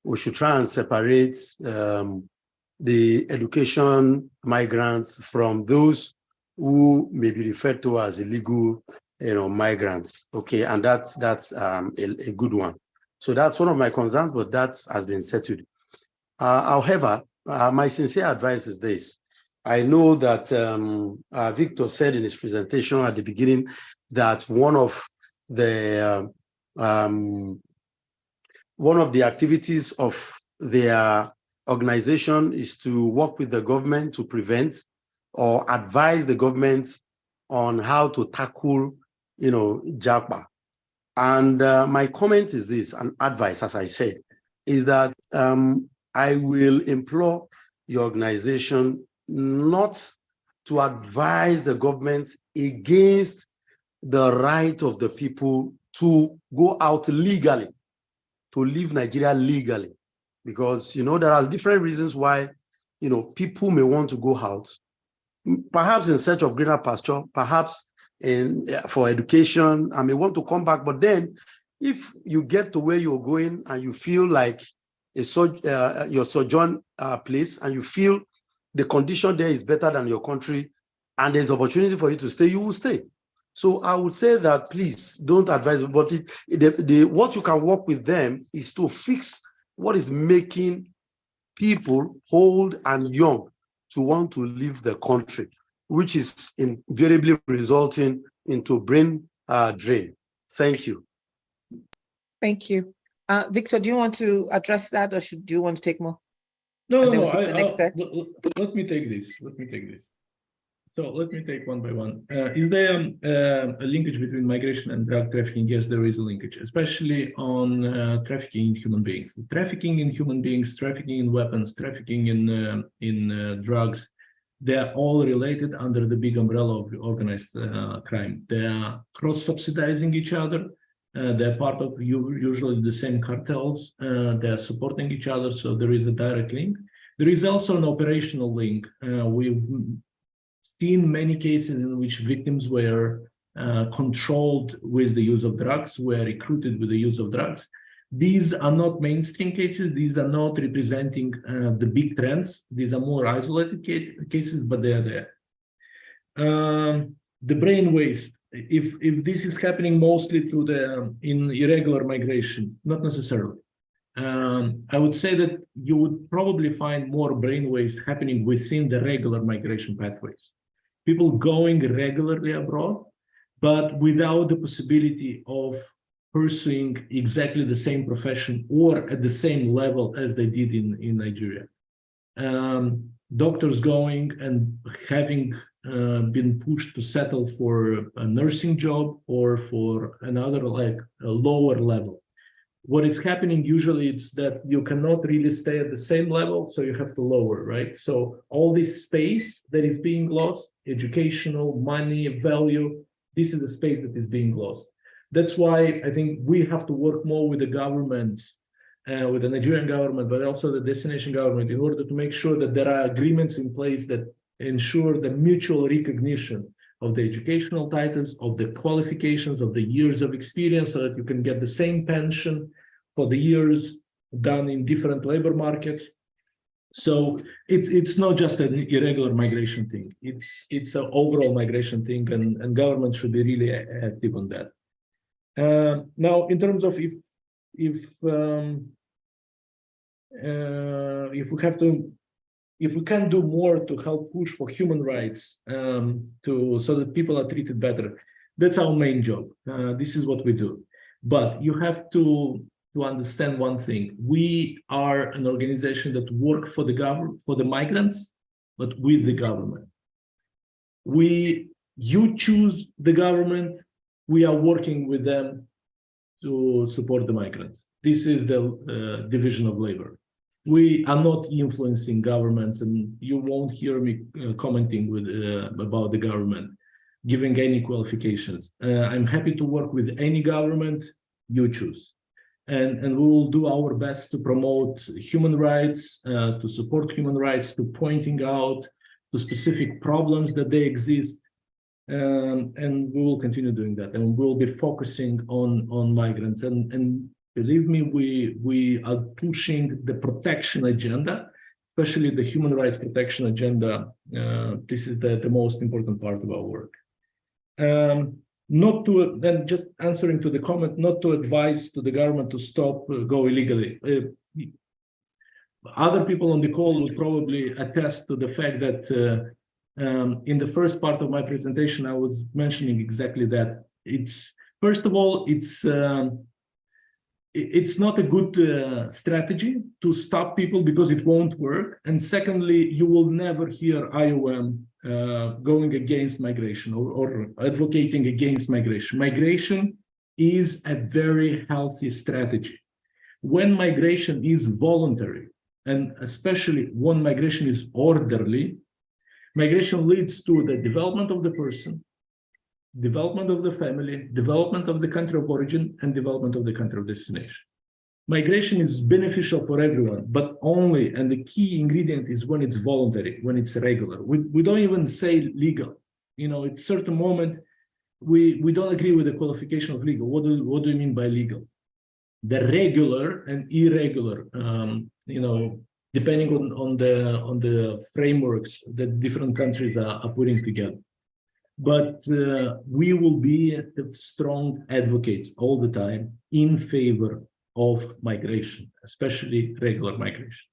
we should try and separate the education migrants from those who may be referred to as illegal, migrants. Okay, and that's a good one. So that's one of my concerns, but that has been settled. However, my sincere advice is this. I know that Victor said in his presentation at the beginning that one of the activities of their organization is to work with the government to prevent or advise the government on how to tackle, Japa. And my comment is this, an advice, as I said, is that I will implore your organization not to advise the government against the right of the people to go out legally, to leave Nigeria legally. Because, there are different reasons why, people may want to go out, perhaps in search of greener pasture, perhaps for education, and may want to come back. But then if you get to where you're going and you feel like your sojourn place and you feel the condition there is better than your country and there's opportunity for you to stay, you will stay. So I would say that please don't advise, but what you can work with them is to fix what is making people old and young to want to leave the country, which is invariably resulting into brain drain. Thank you. Thank you. Victor, do you want to address that or do you want to take more? No, And then no, we'll take the next set. let me take this. So let me take one by one. Is there a linkage between migration and drug trafficking? Yes, there is a linkage, especially on trafficking in human beings. Trafficking in human beings, trafficking in weapons, trafficking in drugs, they're all related under the big umbrella of organized crime. They are cross-subsidizing each other. They're part of usually the same cartels. They're supporting each other, so there is a direct link. There is also an operational link. We've seen many cases in which victims were controlled with the use of drugs, were recruited with the use of drugs. These are not mainstream cases. These are not representing the big trends. These are more isolated cases, but they are there. The brain waste. If this is happening mostly through in irregular migration, not necessarily. I would say that you would probably find more brain waste happening within the regular migration pathways. People going regularly abroad, but without the possibility of pursuing exactly the same profession or at the same level as they did in Nigeria. Doctors going and having been pushed to settle for a nursing job or for another, like a lower level. What is happening usually is that you cannot really stay at the same level, so you have to lower, right? So all this space that is being lost, educational, money, value, this is the space that is being lost. That's why I think we have to work more with the governments, with the Nigerian government, but also the destination government, in order to make sure that there are agreements in place that ensure the mutual recognition of the educational titles, of the qualifications, of the years of experience, so that you can get the same pension for the years done in different labor markets. So it's not just an irregular migration thing. It's an overall migration thing, and government should be really active on that. Now, in terms of if we can do more to help push for human rights, so that people are treated better, that's our main job. This is what we do. But you have to to understand one thing. We are an organization that work for the government, for the migrants, but with the government. You choose the government, we are working with them to support the migrants. This is the division of labor. We are not influencing governments, and you won't hear me commenting about the government, giving any qualifications. I'm happy to work with any government you choose. And we will do our best to promote human rights, to support human rights, to pointing out to specific problems that they exist. And we will continue doing that. And we'll be focusing on migrants. And believe me, we are pushing the protection agenda, especially the human rights protection agenda. This is the most important part of our work. Not to, then just answering to the comment, not to advise to the government to stop, go illegally. Other people on the call will probably attest to the fact that in the first part of my presentation, I was mentioning exactly that. First of all, it's not a good strategy to stop people because it won't work. And secondly, you will never hear IOM going against migration or advocating against migration. Migration is a very healthy strategy. When migration is voluntary, and especially when migration is orderly, migration leads to the development of the person, development of the family, development of the country of origin, and development of the country of destination. Migration is beneficial for everyone, but only, and the key ingredient is when it's voluntary, when it's regular. We don't even say legal. You know, at a certain moment, we don't agree with the qualification of legal. What do you mean by legal? The regular and irregular, you know, depending on the frameworks that different countries are putting together. But we will be the strong advocates all the time in favor of migration, especially regular migration.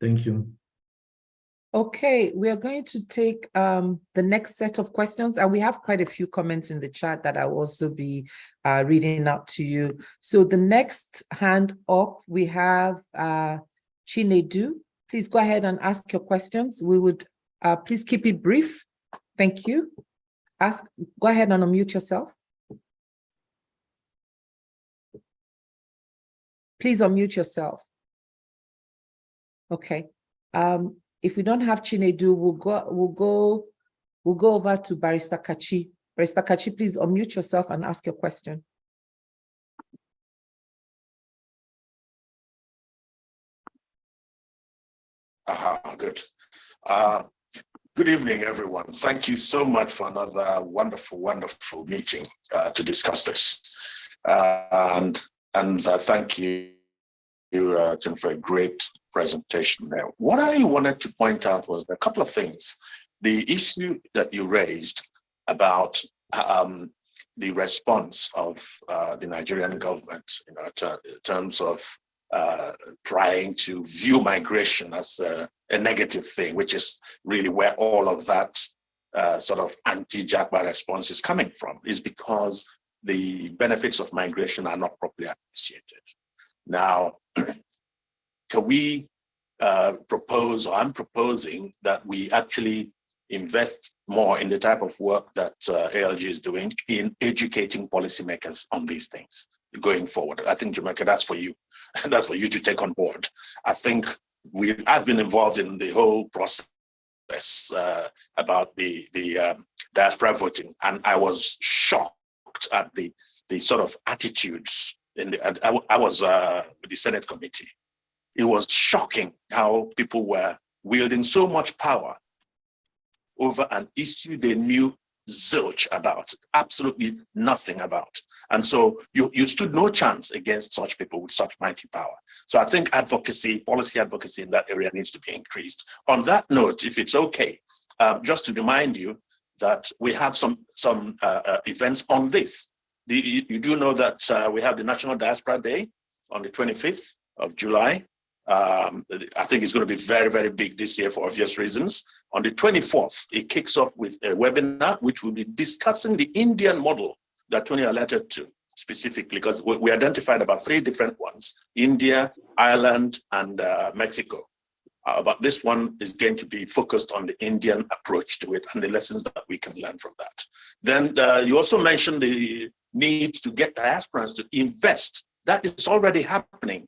Thank you. Okay, we are going to take the next set of questions, and we have quite a few comments in the chat that I'll also be reading out to you. So the next hand up, we have Chinedu. Please go ahead and ask your questions. We would please keep it brief. Thank you. Go ahead and unmute yourself. Please unmute yourself. Okay. If we don't have Chinedu, we'll go over to Barrister Kachi. Barrister Kachi, please unmute yourself and ask your question. Good. Good evening, everyone. Thank you so much for another wonderful, wonderful meeting to discuss this. And thank you, Jim, for a great presentation there. What I wanted to point out was a couple of things. The issue that you raised about the response of the Nigerian government, you know, in terms of trying to view migration as a negative thing, which is really where all of that sort of anti-Japa response is coming from, is because the benefits of migration are not properly appreciated. Now, can we propose, or I'm proposing, that we actually invest more in the type of work that ALG is doing in educating policymakers on these things going forward. I think, Jamaica, that's for you. That's for you to take on board. I think I've been involved in the whole process about the diaspora voting, and I was shocked at the sort of attitudes. I was with the Senate committee. It was shocking how people were wielding so much power over an issue they knew zilch about, absolutely nothing about. And so you stood no chance against such people with such mighty power. So I think advocacy, policy advocacy in that area needs to be increased. On that note, if it's okay, just to remind you that we have some events on this. You do know that we have the National Diaspora Day on the 25th of July. I think it's going to be very, very big this year for obvious reasons. On the 24th, it kicks off with a webinar, which will be discussing the Indian model that Tony alerted to. specifically, because we identified about 3 different ones: India, Ireland, and Mexico. But this one is going to be focused on the Indian approach to it and the lessons that we can learn from that. Then you also mentioned the need to get diasporans to invest. That is already happening.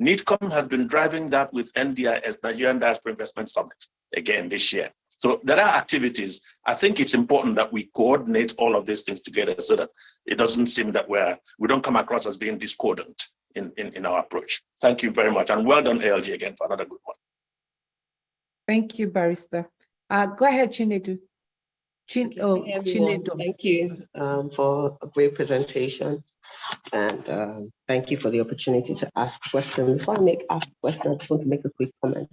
NIDCOM has been driving that with NDIS, Nigerian Diaspora Investment Summit, again this year. So there are activities. I think it's important that we coordinate all of these things together so that it doesn't seem that we don't come across as being discordant in our approach. Thank you very much. And well done, ALG, again, for another good one. Thank you, Barrister. Go ahead, Chinedu. Chinedu. Thank you for a great presentation, and thank you for the opportunity to ask questions. Before I ask questions, I just want to make a quick comment.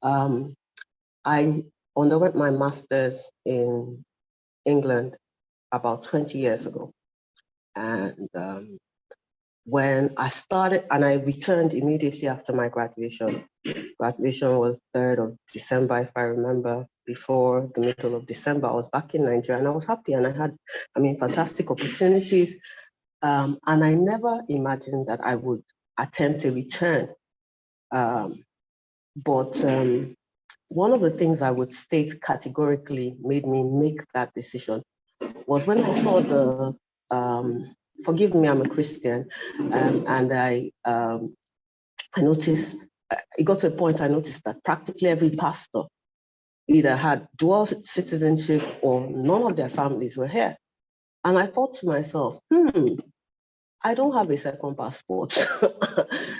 I underwent my master's in England about 20 years ago, and when I started, and I returned immediately after my graduation. Graduation was 3rd of December, if I remember. Before the middle of December, I was back in Nigeria, and I was happy, and I had, fantastic opportunities. And I never imagined that I would attempt a return. But one of the things I would state categorically made me make that decision was when I saw the, forgive me, I'm a Christian, and I noticed, it got to a point I noticed that practically every pastor either had dual citizenship or none of their families were here. And I thought to myself, I don't have a second passport.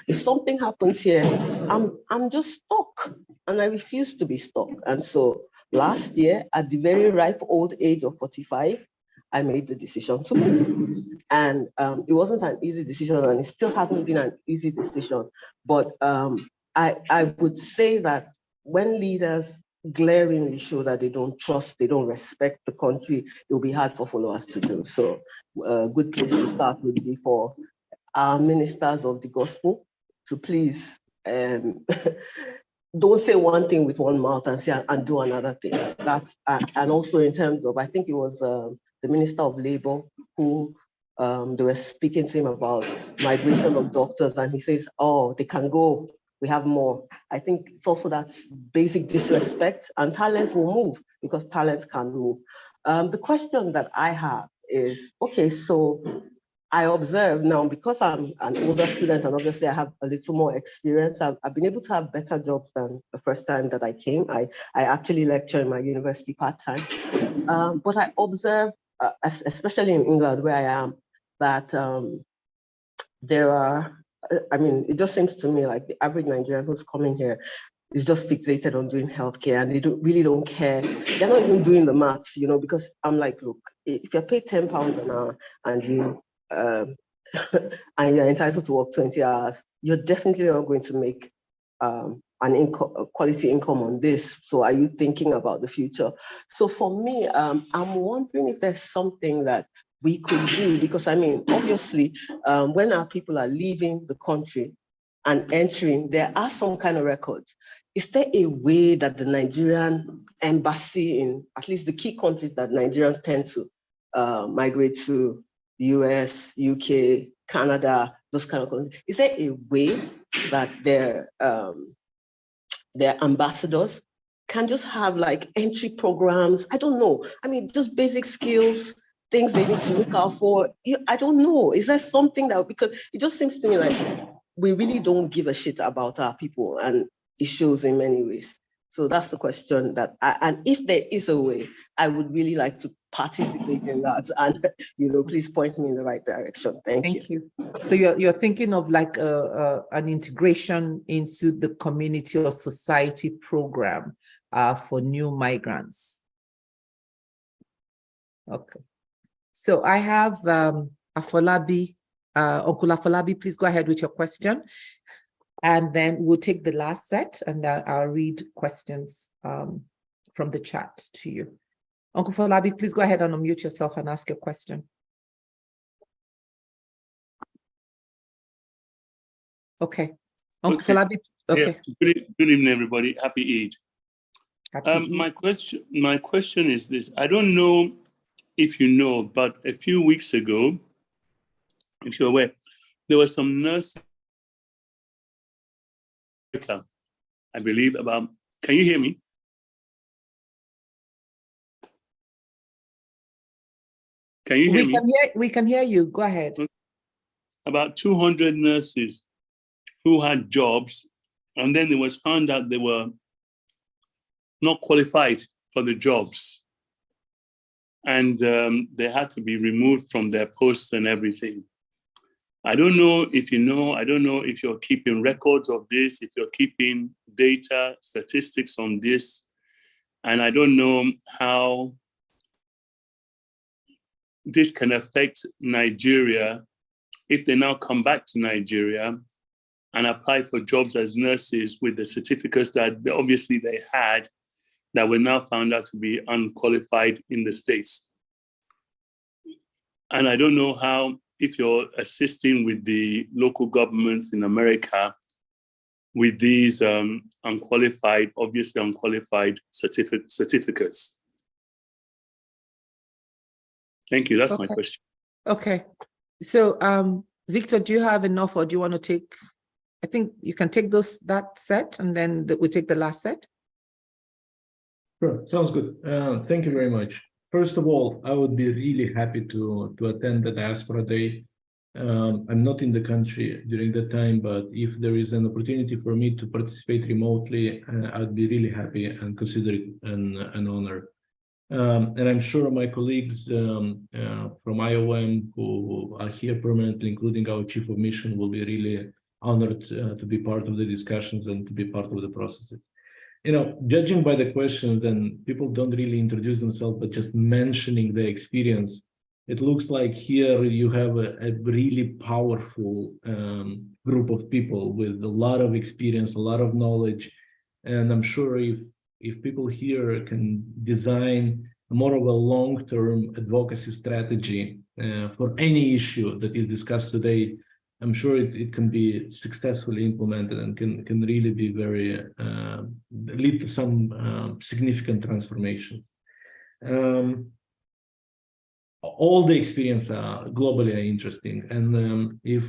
If something happens here, I'm just stuck, and I refuse to be stuck. And so last year, at the very ripe old age of 45, I made the decision to move. And it wasn't an easy decision, and it still hasn't been an easy decision. But I would say that when leaders glaringly show that they don't trust, they don't respect the country, it'll be hard for followers to do. So a good place to start would be for our ministers of the gospel to please don't say one thing with one mouth and say and do another thing. That's and also in terms of, I think it was the Minister of Labor who they were speaking to him about migration of doctors, and he says, oh, they can go, we have more. I think it's also that basic disrespect, and talent will move because talent can move. The question that I have is, okay, so I observe now, because I'm an older student and obviously I have a little more experience, I've been able to have better jobs than the first time that I came. I actually lecture in my university part-time. But I observe, especially in England where I am, that there are, it just seems to me like the average Nigerian who's coming here is just fixated on doing healthcare, and they really don't care. They're not even doing the maths, because I'm like, look, if you're paid £10 an hour and you and you're entitled to work 20 hours, you're definitely not going to make a quality income on this. So are you thinking about the future? So for me, I'm wondering if there's something that we could do, because obviously, when our people are leaving the country and entering, there are some kind of records. Is there a way that the Nigerian embassy in at least the key countries that Nigerians tend to migrate to, US, UK, Canada, those kind of countries, is there a way that their ambassadors can just have like entry programs? I don't know. Just basic skills, things they need to look out for. I don't know. Is there something that, because it just seems to me like we really don't give a shit about our people, and it shows in many ways. So that's the question that, and if there is a way, I would really like to participate in that, and please point me in the right direction. Thank you. So you're thinking of like an integration into the community or society program for new migrants. Okay. So I have Afolabi, Uncle Afolabi, please go ahead with your question. And then we'll take the last set, and I'll read questions from the chat to you. Uncle Falabi, please go ahead and unmute yourself and ask your question. Okay. Uncle Falabi, okay. Yeah. Good evening, everybody. Happy Eid. Happy Eid. My question is this. I don't know if you know, but a few weeks ago, if you're aware, there were some nurses, I believe, about, can you hear me? Can you hear me? We can hear you. Go ahead. About 200 nurses who had jobs, and then it was found out they were not qualified for the jobs. And they had to be removed from their posts and everything. I don't know if you know, I don't know if you're keeping records of this, if you're keeping data, statistics on this, and I don't know how this can affect Nigeria if they now come back to Nigeria and apply for jobs as nurses with the certificates that obviously they had that were now found out to be unqualified in the States. And I don't know how, if you're assisting with the local governments in America with these unqualified, obviously unqualified certificates. Thank you, that's my question. Okay, so Victor, do you have enough, or do you want to take, I think you can take that set and then we take the last set. Sure, sounds good. Thank you very much. First of all, I would be really happy to attend the Diaspora Day. I'm not in the country during that time, but if there is an opportunity for me to participate remotely, I'd be really happy and consider it an honor. And I'm sure my colleagues from IOM who are here permanently, including our Chief of Mission, will be really honored to be part of the discussions and to be part of the processes. You know, judging by the questions, then people don't really introduce themselves, but just mentioning their experience, it looks like here you have a really powerful group of people with a lot of experience, a lot of knowledge. And I'm sure if people here can design more of a long-term advocacy strategy for any issue that is discussed today, I'm sure it can be successfully implemented and can really be very lead to some significant transformation. All the experience globally are interesting, and if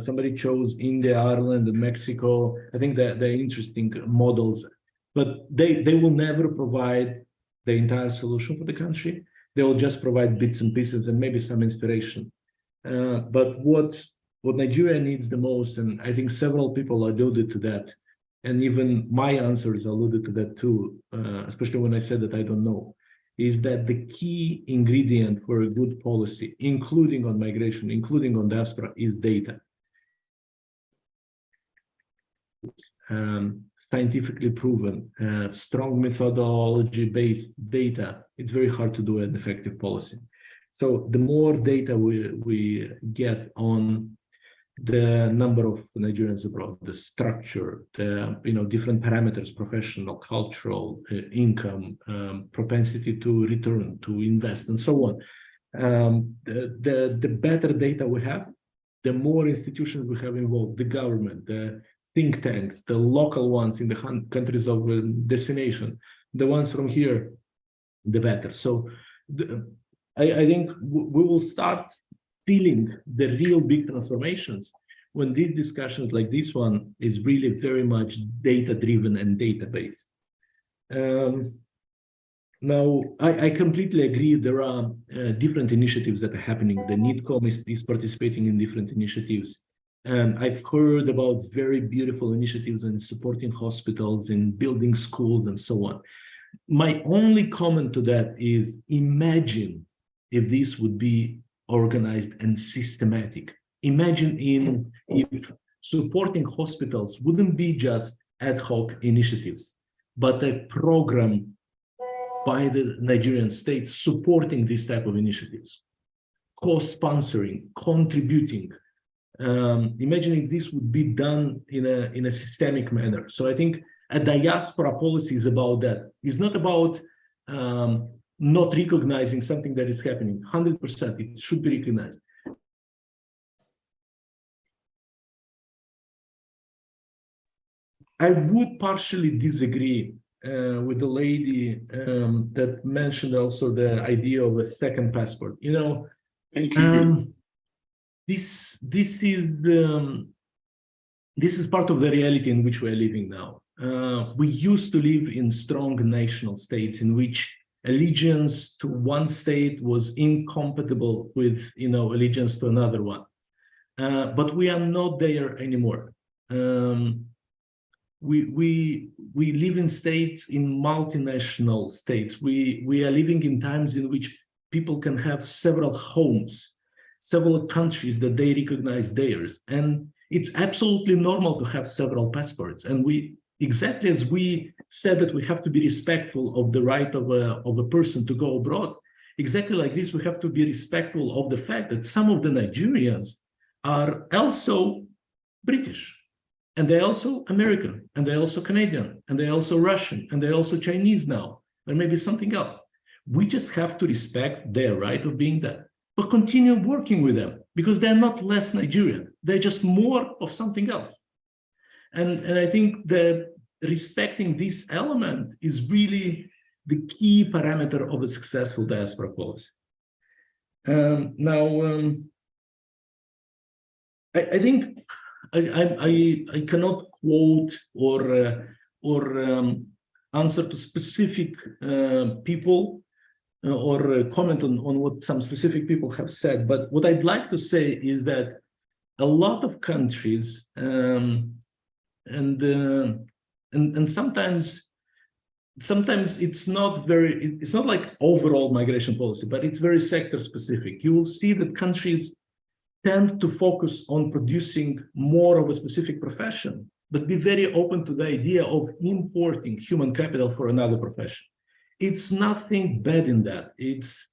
somebody chose India, Ireland, and Mexico, I think that they're interesting models, but they will never provide the entire solution for the country. They will just provide bits and pieces and maybe some inspiration. But what Nigeria needs the most, and I think several people alluded to that, and even my answers alluded to that too, especially when I said that I don't know, is that the key ingredient for a good policy, including on migration, including on diaspora, is data. Scientifically proven, strong methodology-based data, it's very hard to do an effective policy. So the more data we get on the number of Nigerians abroad, the structure, the different parameters, professional, cultural, income, propensity to return, to invest, and so on. The better data we have, the more institutions we have involved, the government, the think tanks, the local ones in the countries of destination, the ones from here, the better. So I think we will start feeling the real big transformations when these discussions like this one is really very much data-driven and data-based. Now, I completely agree there are different initiatives that are happening. The NIDCOM is participating in different initiatives. And I've heard about very beautiful initiatives in supporting hospitals, in building schools, and so on. My only comment to that is, imagine if this would be organized and systematic. Imagine if supporting hospitals wouldn't be just ad hoc initiatives, but a program by the Nigerian state supporting this type of initiatives, co-sponsoring, contributing. Imagine if this would be done in a systemic manner. So I think a diaspora policy is about that. It's not about not recognizing something that is happening. 100%, it should be recognized. I would partially disagree with the lady that mentioned also the idea of a second passport. Thank you. this is part of the reality in which we are living now. We used to live in strong national states in which allegiance to one state was incompatible with, allegiance to another one. But we are not there anymore. We live in states, in multinational states. We are living in times in which people can have several homes, several countries that they recognize theirs. And it's absolutely normal to have several passports. And exactly as we said that we have to be respectful of the right of a person to go abroad, exactly like this, we have to be respectful of the fact that some of the Nigerians are also British, and they're also American, and they're also Canadian, and they're also Russian, and they're also Chinese now, or maybe something else. We just have to respect their right of being there, but continue working with them because they're not less Nigerian. They're just more of something else. And I think that respecting this element is really the key parameter of a successful diaspora policy. I think I cannot quote or answer to specific people or comment on what some specific people have said. But what I'd like to say is that a lot of countries and sometimes it's not like overall migration policy, but it's very sector specific. You will see that countries tend to focus on producing more of a specific profession, but be very open to the idea of importing human capital for another profession. It's nothing bad in that. It's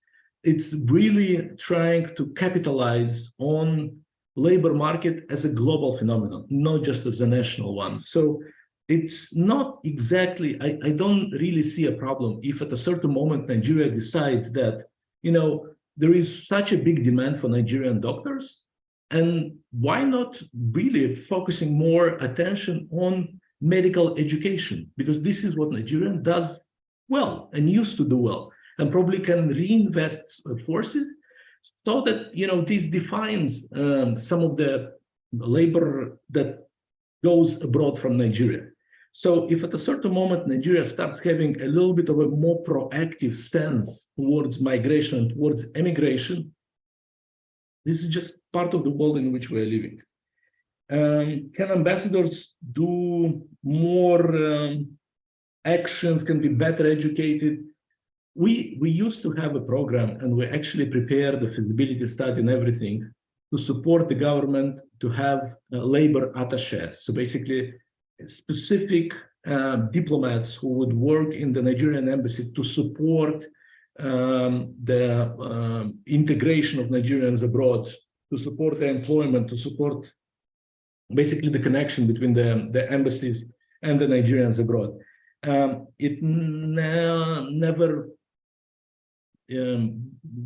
really trying to capitalize on labor market as a global phenomenon, not just as a national one. So it's not exactly, I don't really see a problem if at a certain moment Nigeria decides that, there is such a big demand for Nigerian doctors, and why not really focusing more attention on medical education? Because this is what Nigeria does well and used to do well, and probably can reinvest forces so that, this defines some of the labor that goes abroad from Nigeria. So if at a certain moment Nigeria starts having a little bit of a more proactive stance towards migration, towards emigration, this is just part of the world in which we're living. Can ambassadors do more actions, can be better educated? We used to have a program, and we actually prepared the feasibility study and everything to support the government to have labor attaches. So basically, specific diplomats who would work in the Nigerian embassy to support the integration of Nigerians abroad, to support their employment, to support basically the connection between the embassies and the Nigerians abroad. It never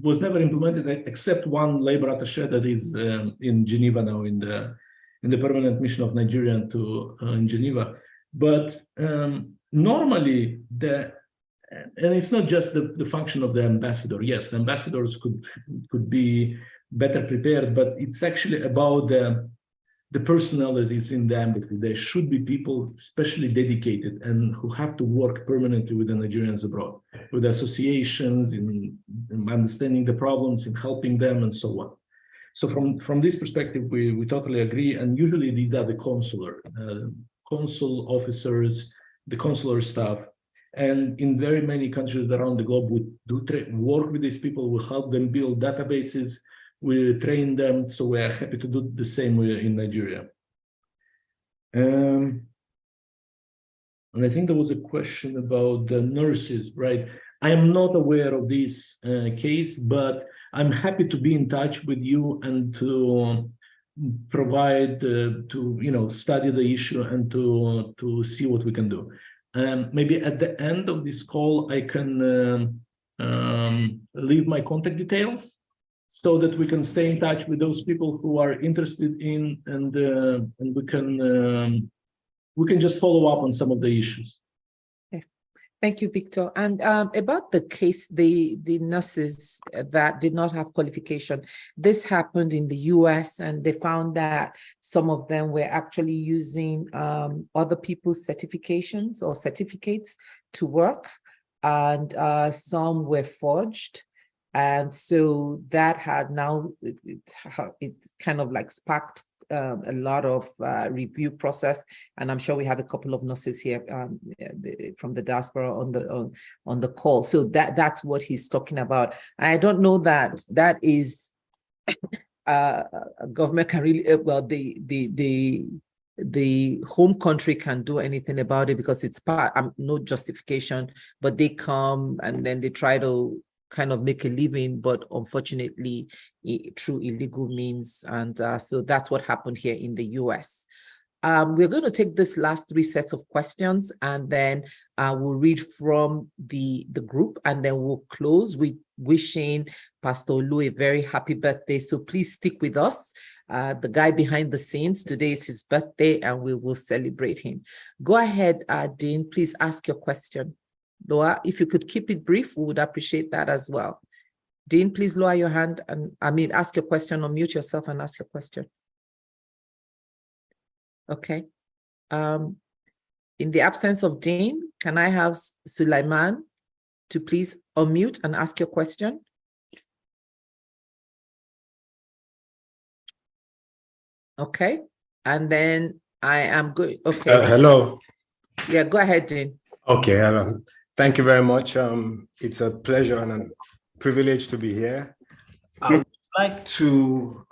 was never implemented except one labor attaché that is in Geneva now, in the permanent mission of Nigeria in Geneva. But normally and it's not just the function of the ambassador. Yes, the ambassadors could be better prepared, but it's actually about the personalities in the embassy. There should be people especially dedicated and who have to work permanently with the Nigerians abroad, with associations, in understanding the problems, in helping them, and so on. So from this perspective, we totally agree. And usually these are the consul officers, the consular staff. And in very many countries around the globe, we do work with these people. We help them build databases. We train them. So we are happy to do the same way in Nigeria. And I think there was a question about the nurses, right? I am not aware of this case, but I'm happy to be in touch with you and to provide, to study the issue and to see what we can do. Maybe at the end of this call, I can leave my contact details so that we can stay in touch with those people who are interested in, and we can just follow up on some of the issues. Okay. Thank you, Victor. And about the case, the nurses that did not have qualification, this happened in the US, and they found that some of them were actually using other people's certifications or certificates to work, and some were forged. And so that had now, it kind of like sparked a lot of review process, and I'm sure we have a couple of nurses here from the diaspora on the call. So that's what he's talking about. I don't know that is government can really well the home country can do anything about it, because it's part no justification, but they come and then they try to kind of make a living, but unfortunately through illegal means. And so that's what happened here in the US. We're going to take this last 3 sets of questions, and then we'll read from the group, and then we'll close with wishing Pastor Olu a very happy birthday. So please stick with us. The guy behind the scenes, today is his birthday, and we will celebrate him. Go ahead, Dean, please ask your question. Loa, if you could keep it brief, we would appreciate that as well. Dean, please lower your hand and ask your question, or mute yourself and ask your question. Okay. In the absence of Dean, can I have Sulaiman to please unmute and ask your question? Okay. And then I am good. Okay. Hello. Yeah, go ahead, Dean. Okay. Thank you very much. It's a pleasure and a privilege to be here. I would like to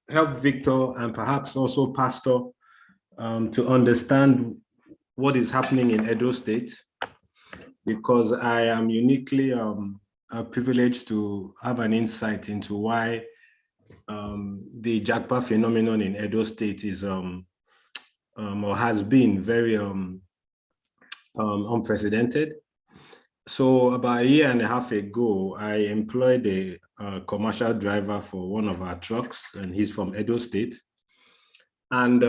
help Victor and perhaps also Pastor to understand what is happening in Edo State, because I am uniquely privileged to have an insight into why the Japa phenomenon in Edo State is or has been very unprecedented. So about 1.5 years ago, I employed a commercial driver for one of our trucks, and he's from Edo State. And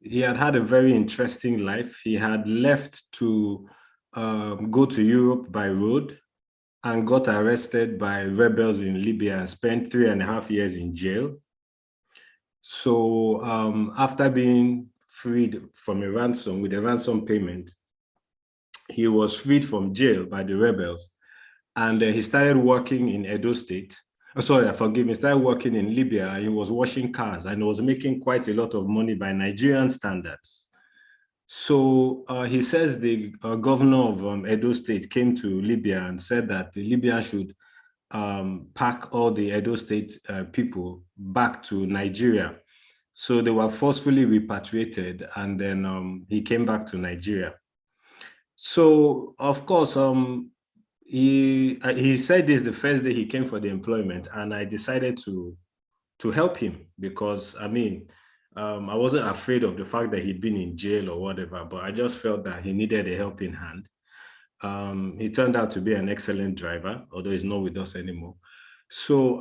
he had a very interesting life. He had left to go to Europe by road and got arrested by rebels in Libya and spent 3.5 years in jail. So after being freed from a ransom with a ransom payment, he was freed from jail by the rebels, and he started working in Edo State. Forgive me, started working in Libya, and he was washing cars, and he was making quite a lot of money by Nigerian standards. So he says the governor of Edo State came to Libya and said that Libya should pack all the Edo State people back to Nigeria. So they were forcefully repatriated, and then he came back to Nigeria. So, of course, he said this the first day he came for the employment, and I decided to help him because, I wasn't afraid of the fact that he'd been in jail or whatever, but I just felt that he needed a helping hand. He turned out to be an excellent driver, although he's not with us anymore. So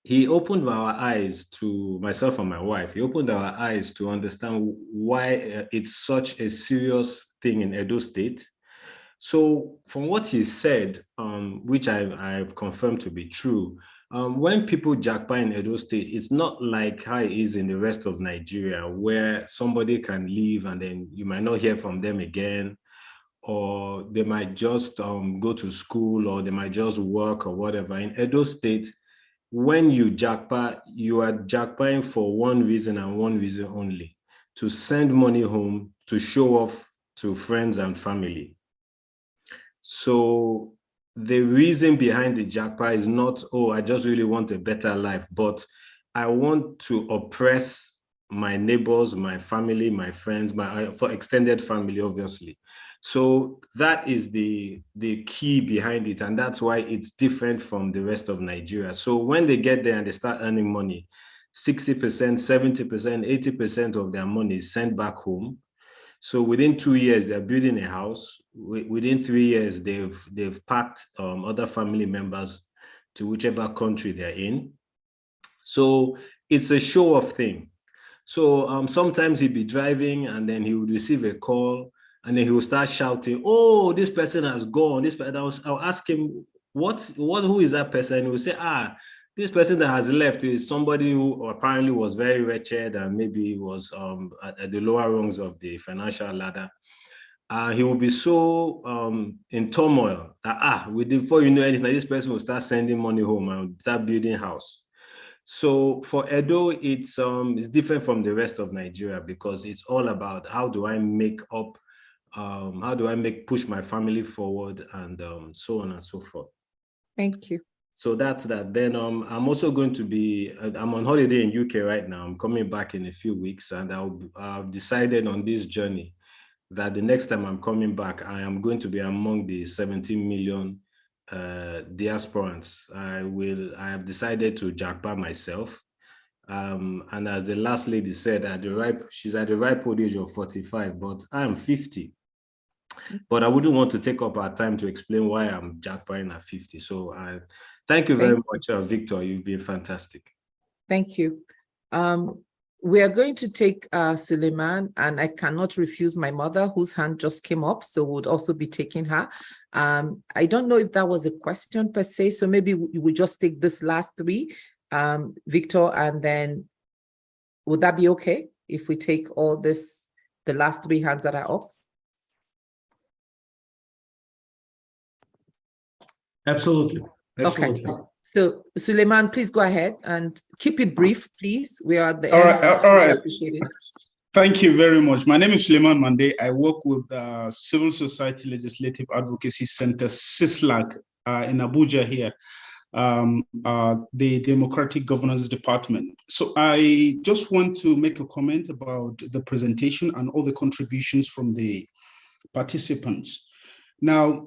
he opened our eyes to myself and my wife. He opened our eyes to understand why it's such a serious thing in Edo State. So from what he said, which I've confirmed to be true, when people japa in Edo State, it's not like how it is in the rest of Nigeria, where somebody can leave and then you might not hear from them again, or they might just go to school, or they might just work or whatever. In Edo State, when you japa, you are japaing for one reason and one reason only: to send money home, to show off to friends and family. So the reason behind the japa is not, oh, I just really want a better life, but I want to oppress my neighbors, my family, my friends, for extended family, obviously. So that is the key behind it, and that's why it's different from the rest of Nigeria. So when they get there and they start earning money, 60%, 70%, 80% of their money is sent back home. So within 2 years, they're building a house. Within 3 years, they've packed other family members to whichever country they're in. So it's a show-off thing. So sometimes he'd be driving and then he would receive a call, and then he will start shouting, "Oh, this person has gone. This person." I'll ask him, who is that person? And he will say, this person that has left is somebody who apparently was very wretched and maybe was at the lower rungs of the financial ladder. He will be so in turmoil that before you know anything, this person will start sending money home and start building house. So for Edo, it's different from the rest of Nigeria because it's all about how do I push my family forward and so on and so forth. Thank you. So that's that. Then I'm also going to be, I'm on holiday in UK right now. I'm coming back in a few weeks, and I've decided on this journey that the next time I'm coming back, I am going to be among the 17 million diasporans. I have decided to Japa myself. And as the last lady said, she's at the ripe old age of 45, but I'm 50. But I wouldn't want to take up our time to explain why I'm jackpotting at 50. So thank you very much, Victor. You've been fantastic. Thank you. We are going to take Suleiman, and I cannot refuse my mother, whose hand just came up, so we'll also be taking her. I don't know if that was a question per se, so maybe we just take this last three, Victor, and then would that be okay if we take the last three hands that are up? Absolutely. Okay. So Suleiman, please go ahead and keep it brief, please. We are at the end. All right. Appreciate it. Thank you very much. My name is Suleiman Mande. I work with Civil Society Legislative Advocacy Center, CISLAC, in Abuja here, the Democratic Governance Department. So I just want to make a comment about the presentation and all the contributions from the participants. Now,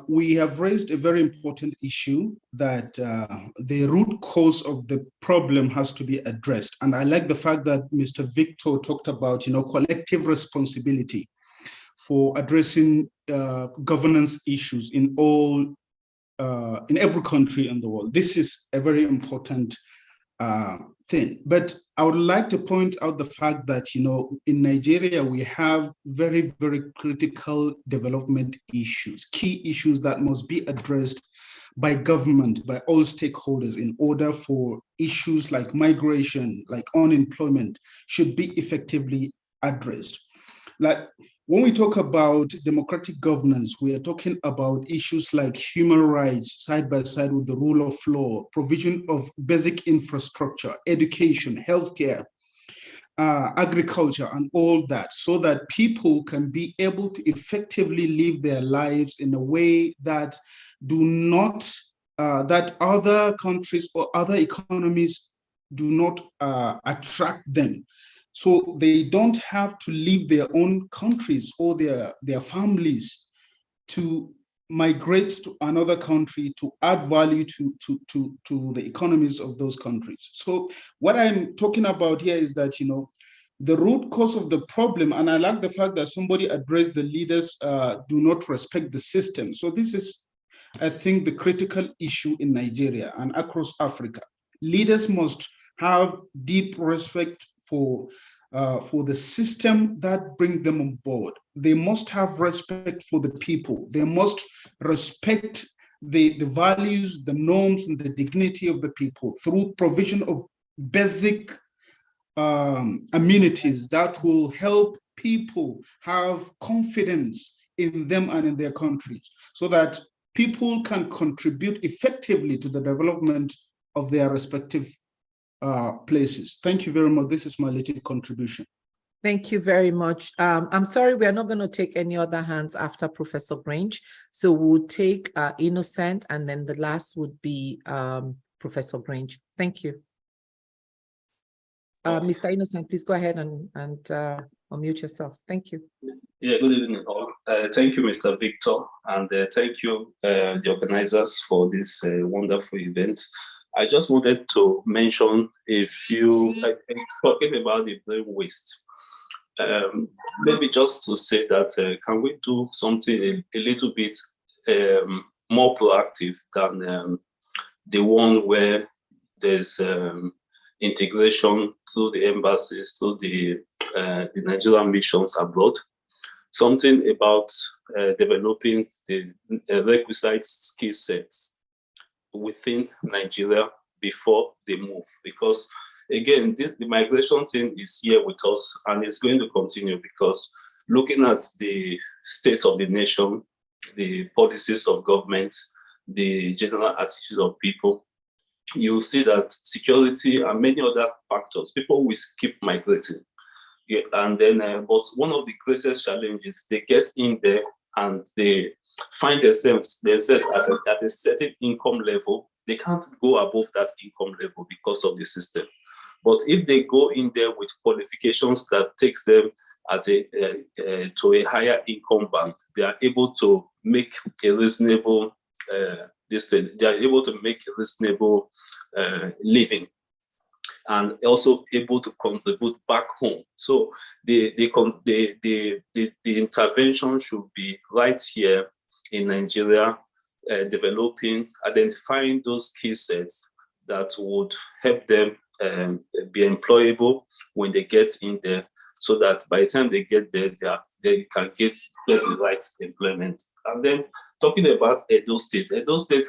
we have raised a very important issue that the root cause of the problem has to be addressed. And I like the fact that Mr. Victor talked about, collective responsibility for addressing governance issues in every country in the world. This is a very important thing. But I would like to point out the fact that, in Nigeria, we have very, very critical development issues, key issues that must be addressed by government, by all stakeholders, in order for issues like migration, like unemployment, should be effectively addressed. Like, when we talk about democratic governance, we are talking about issues like human rights side by side with the rule of law, provision of basic infrastructure, education, healthcare, agriculture, and all that, so that people can be able to effectively live their lives in a way that that other countries or other economies do not attract them. So they don't have to leave their own countries or their families to migrate to another country to add value to the economies of those countries. So what I'm talking about here is that, the root cause of the problem, and I like the fact that somebody addressed the leaders do not respect the system. So this is, I think, the critical issue in Nigeria and across Africa. Leaders must have deep respect for the system that brings them on board. They must have respect for the people. They must respect the values, the norms, and the dignity of the people through provision of basic amenities that will help people have confidence in them and in their countries, so that people can contribute effectively to the development of their respective places. Thank you very much. This is my little contribution. Thank you very much. I'm sorry, we are not going to take any other hands after Professor Grange. So we'll take Innocent, and then the last would be Professor Grange. Thank you. Mr. Innocent, please go ahead and unmute yourself. Thank you. Yeah, good evening all. Thank you, Mr. Victor, and thank you, the organizers, for this wonderful event. I just wanted to mention a few, talking about the brain waste. Maybe just to say that, can we do something a little bit more proactive than the one where there's integration through the embassies, through the Nigerian missions abroad? something about developing the requisite skill sets within Nigeria before they move. Because again, the migration thing is here with us and it's going to continue, because looking at the state of the nation, the policies of government, the general attitude of people, you see that security and many other factors, people will keep migrating. Yeah, and then, but one of the greatest challenges, they get in there and they find themselves at a certain income level. They can't go above that income level because of the system. But if they go in there with qualifications that takes them at to a higher income band, they are able to make a reasonable they are able to make a reasonable living, and also able to contribute back home. So the intervention should be right here in Nigeria, developing, identifying those skill sets that would help them be employable when they get in there, so that by the time they get there, they can get the right employment. And then talking about Edo State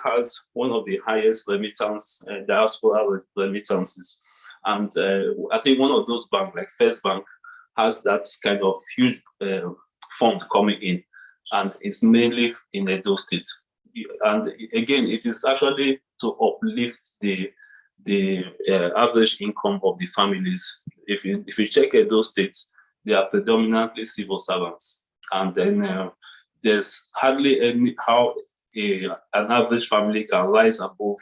has one of the highest remittance, diaspora remittances. And I think one of those banks, like First Bank, has that kind of huge fund coming in, and it's mainly in Edo State. And again, it is actually to uplift the average income of the families. If you check Edo State, they are predominantly civil servants, and then there's hardly any how an average family can rise above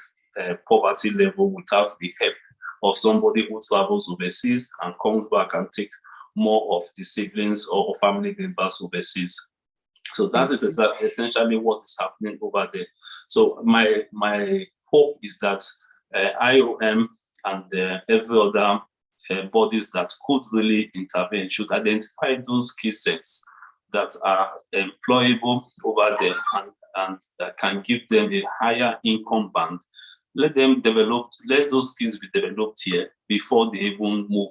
poverty level without the help of somebody who travels overseas and comes back and take more of the siblings or family members overseas. So that is essentially what is happening over there. So my hope is that IOM and every other bodies that could really intervene should identify those skill sets that are employable over there and that can give them a higher income band. Let those skills be developed here before they even move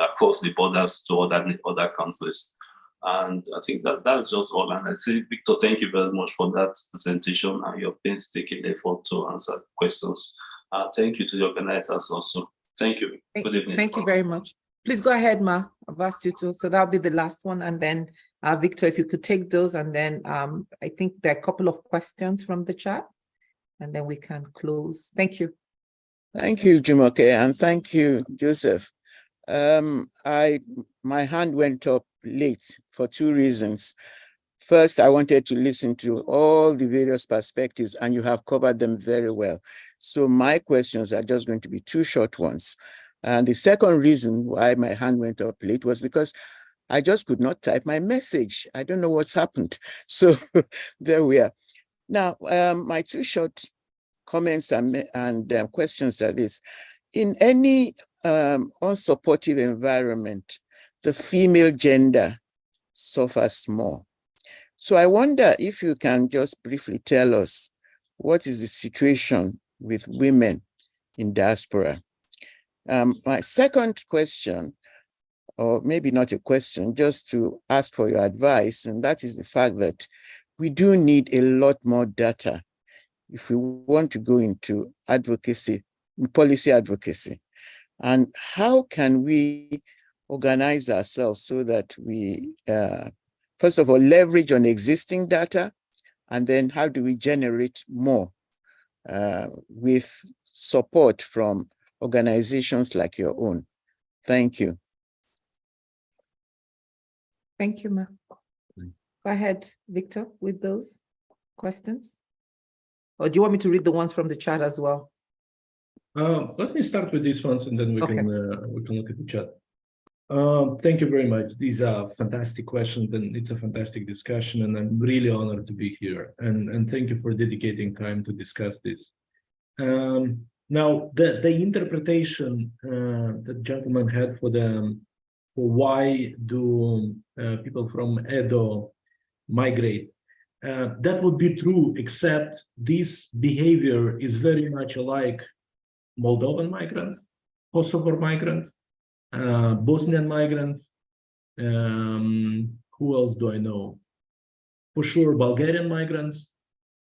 across the borders to other countries. And I think that's just all. And I say, Victor, thank you very much for that presentation and your painstaking effort to answer the questions. Thank you to the organizers also. Thank you. Good evening. Thank you very much. Please go ahead, Ma. I've asked you to. So that'll be the last one. And then Victor, if you could take those. And then I think there are a couple of questions from the chat. And then we can close. Thank you. Thank you, Jumoke, and thank you, Joseph. My hand went up late for two reasons. First, I wanted to listen to all the various perspectives, and you have covered them very well. So my questions are just going to be two short ones. And the second reason why my hand went up late was because I just could not type my message. I don't know what's happened. So there we are. Now, my two short comments and questions are this. In any unsupportive environment, the female gender suffers more. So I wonder if you can just briefly tell us what is the situation with women in diaspora. My second question, or maybe not a question, just to ask for your advice, and that is the fact that we do need a lot more data if we want to go into advocacy, policy advocacy. And how can we organize ourselves so that we, first of all, leverage on existing data, and then how do we generate more with support from organizations like your own? Thank you. Thank you, Ma. Go ahead, Victor, with those questions. Or do you want me to read the ones from the chat as well? Let me start with these ones, and then we can look at the chat. Thank you very much. These are fantastic questions, and it's a fantastic discussion, and I'm really honored to be here. And thank you for dedicating time to discuss this. Now, the interpretation that gentleman had for why do people from Edo migrate, that would be true, except this behavior is very much alike Moldovan migrants, Kosovo migrants, Bosnian migrants, Who else do I know? For sure, Bulgarian migrants.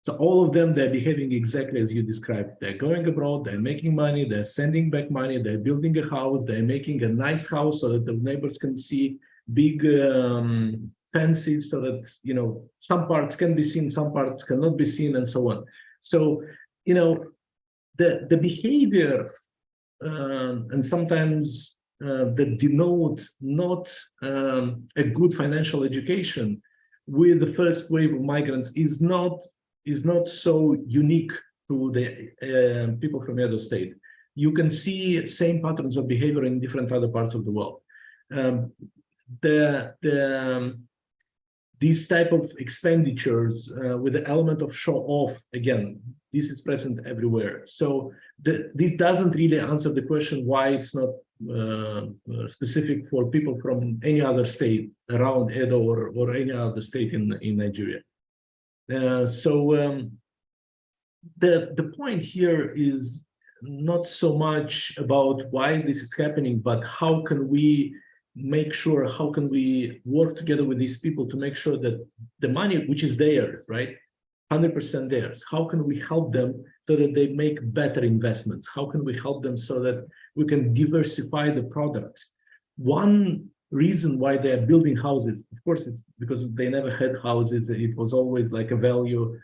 So all of them, they're behaving exactly as you described. They're going abroad, they're making money, they're sending back money, they're building a house, they're making a nice house so that the neighbors can see, big fences so that, you know, some parts can be seen, some parts cannot be seen, and so on. So, you know, the behavior and sometimes that denote not a good financial education with the first wave of migrants is not so unique to the people from Edo State. You can see same patterns of behavior in different other parts of the world. These type of expenditures with the element of show off, again, this is present everywhere. So this doesn't really answer the question why it's not specific for people from any other state around Edo or any other state in Nigeria. The point here is not so much about why this is happening, but how can we make sure, how can we work together with these people to make sure that the money, which is theirs, right, 100% theirs, how can we help them so that they make better investments? How can we help them so that we can diversify the products? One reason why they are building houses, of course, it's because they never had houses. It was always like a value.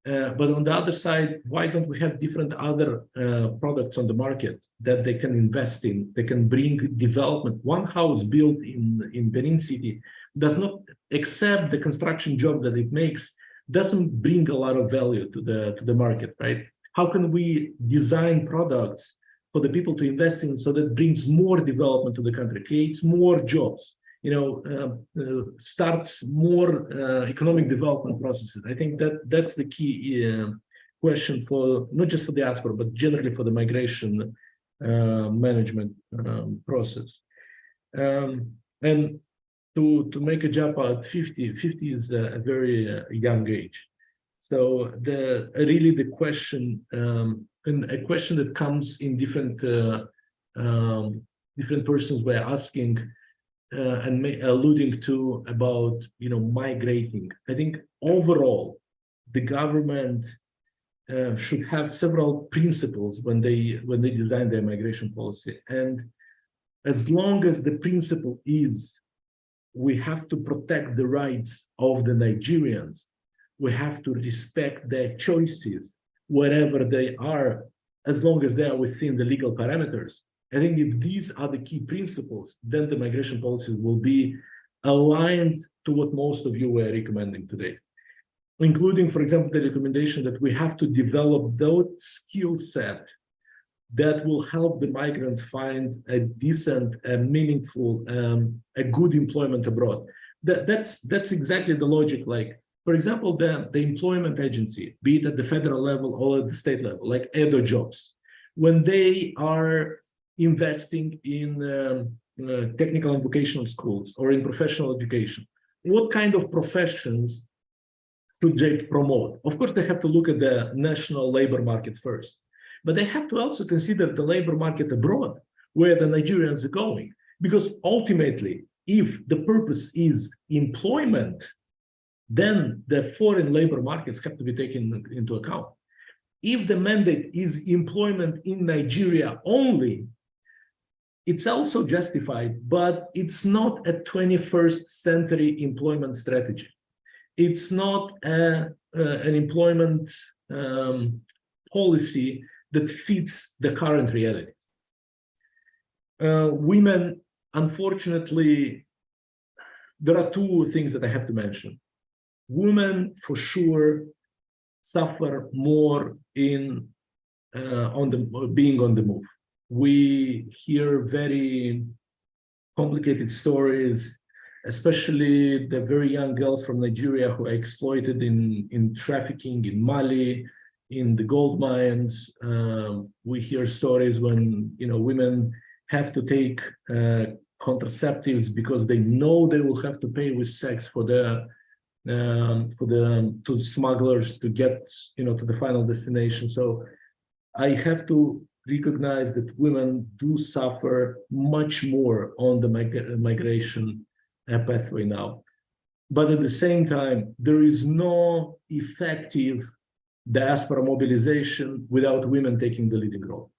But on the other side, why don't we have different other products on the market that they can invest in? They can bring development. One house built in Benin City does not, except the construction job that it makes, doesn't bring a lot of value to the market, right? How can we design products for the people to invest in so that brings more development to the country, creates more jobs, you know, starts more economic development processes? I think that's the key question for, not just for diaspora, but generally for the migration management process. And to make a Japa at 50 is a very young age. So really the question, and a question that comes in different persons were asking and alluding to about, you know, migrating. I think overall, the government should have several principles when they design their migration policy. And as long as the principle is we have to protect the rights of the Nigerians, we have to respect their choices wherever they are, as long as they are within the legal parameters. I think if these are the key principles, then the migration policies will be aligned to what most of you were recommending today, including, for example, the recommendation that we have to develop that skill set that will help the migrants find a decent, meaningful, a good employment abroad. That's exactly the logic. Like, for example, the employment agency, be it at the federal level or at the state level, like Edo Jobs, when they are investing in technical and vocational schools or in professional education, what kind of professions should they promote? Of course, they have to look at the national labor market first, but they have to also consider the labor market abroad, where the Nigerians are going. Because ultimately, if the purpose is employment, then the foreign labor markets have to be taken into account. If the mandate is employment in Nigeria only, it's also justified, but it's not a 21st century employment strategy. It's not an employment policy that fits the current reality. Women, unfortunately, there are two things that I have to mention. Women, for sure, suffer more in being on the move. We hear very complicated stories, especially the very young girls from Nigeria who are exploited in trafficking in Mali, in the gold mines. We hear stories when, you know, women have to take contraceptives because they know they will have to pay with sex to smugglers to get, you know, to the final destination. So I have to recognize that women do suffer much more on the migration pathway now. But at the same time, there is no effective diaspora mobilization without women taking the leading role.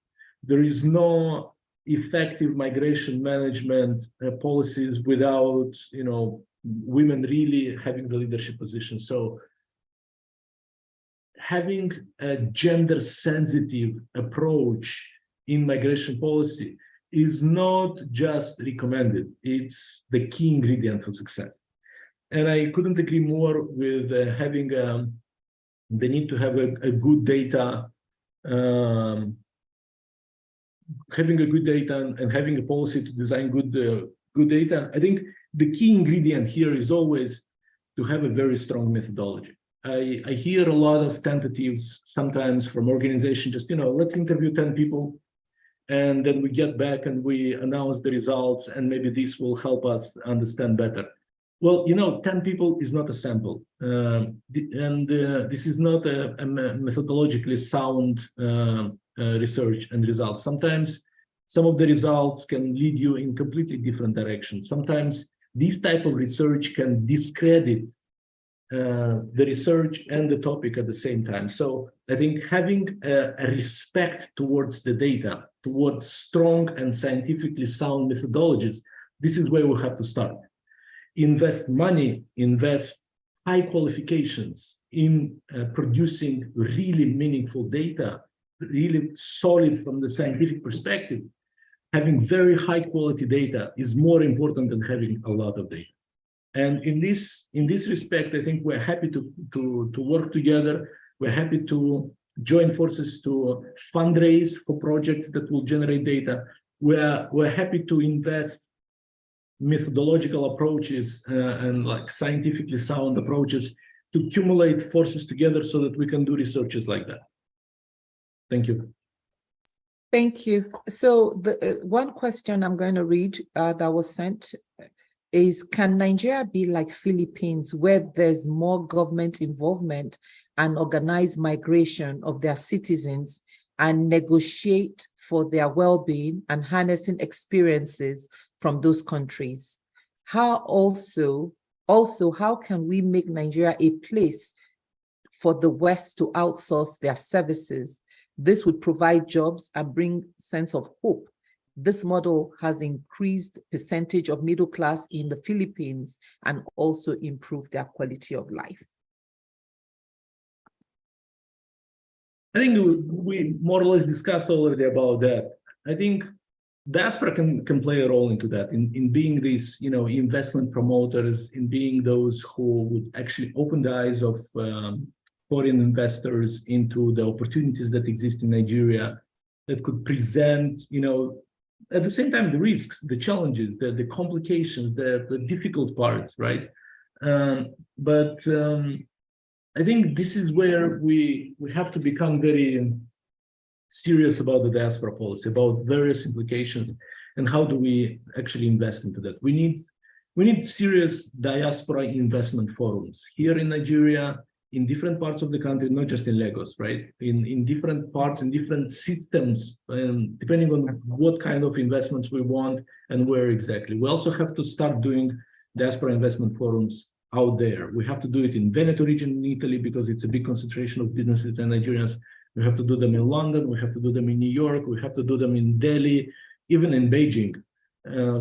There is no effective migration management policies without, women really having the leadership position. So having a gender-sensitive approach in migration policy is not just recommended, it's the key ingredient for success. And I couldn't agree more with having the need to have a good data, having a good data and having a policy to design good data. I think the key ingredient here is always to have a very strong methodology. I hear a lot of tentatives sometimes from organizations, just, let's interview 10 people, and then we get back and we announce the results, and maybe this will help us understand better. Well, 10 people is not a sample, and this is not a methodologically sound research and results. Sometimes some of the results can lead you in completely different directions. Sometimes this type of research can discredit the research and the topic at the same time. So I think having a respect towards the data, towards strong and scientifically sound methodologies, this is where we have to start. Invest money, invest high qualifications in producing really meaningful data, really solid from the scientific perspective. Having very high quality data is more important than having a lot of data. And in this respect, I think we're happy to work together. We're happy to join forces to fundraise for projects that will generate data. We're happy to invest methodological approaches and like scientifically sound approaches to accumulate forces together so that we can do researches like that. Thank you. Thank you. So the one question I'm going to read that was sent is, can Nigeria be like Philippines, where there's more government involvement and organized migration of their citizens and negotiate for their well-being and harnessing experiences from those countries? How how can we make Nigeria a place for the West to outsource their services? This would provide jobs and bring sense of hope. This model has increased percentage of middle class in the Philippines and also improved their quality of life. I think we more or less discussed already about that. I think diaspora can play a role into that, in being these, investment promoters, in being those who would actually open the eyes of foreign investors into the opportunities that exist in Nigeria, that could present, at the same time, the risks, the challenges, the complications, the difficult parts, right? But I think this is where we have to become very serious about the diaspora policy, about various implications, and how do we actually invest into that. We need serious diaspora investment forums here in Nigeria, in different parts of the country, not just in Lagos, right? In different parts, in different systems, depending on what kind of investments we want and where exactly. We also have to start doing diaspora investment forums out there. We have to do it in Veneto region in Italy because it's a big concentration of businesses and Nigerians. We have to do them in London. We have to do them in New York. We have to do them in Delhi, even in Beijing.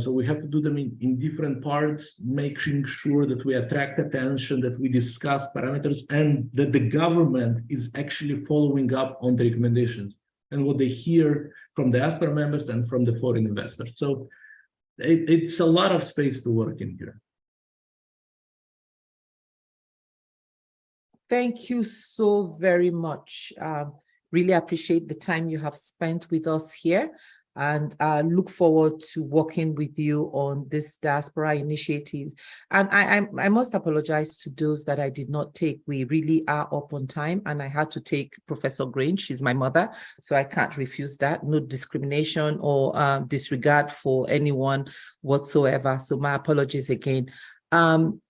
So we have to do them in different parts, making sure that we attract attention, that we discuss parameters, and that the government is actually following up on the recommendations and what they hear from the diaspora members and from the foreign investors. So it's a lot of space to work in here. Thank you so very much. Really appreciate the time you have spent with us here, and look forward to working with you on this diaspora initiative. And I must apologize to those that I did not take. We really are up on time, and I had to take Professor Green. She's my mother, so I can't refuse that. No discrimination or disregard for anyone whatsoever. So my apologies again.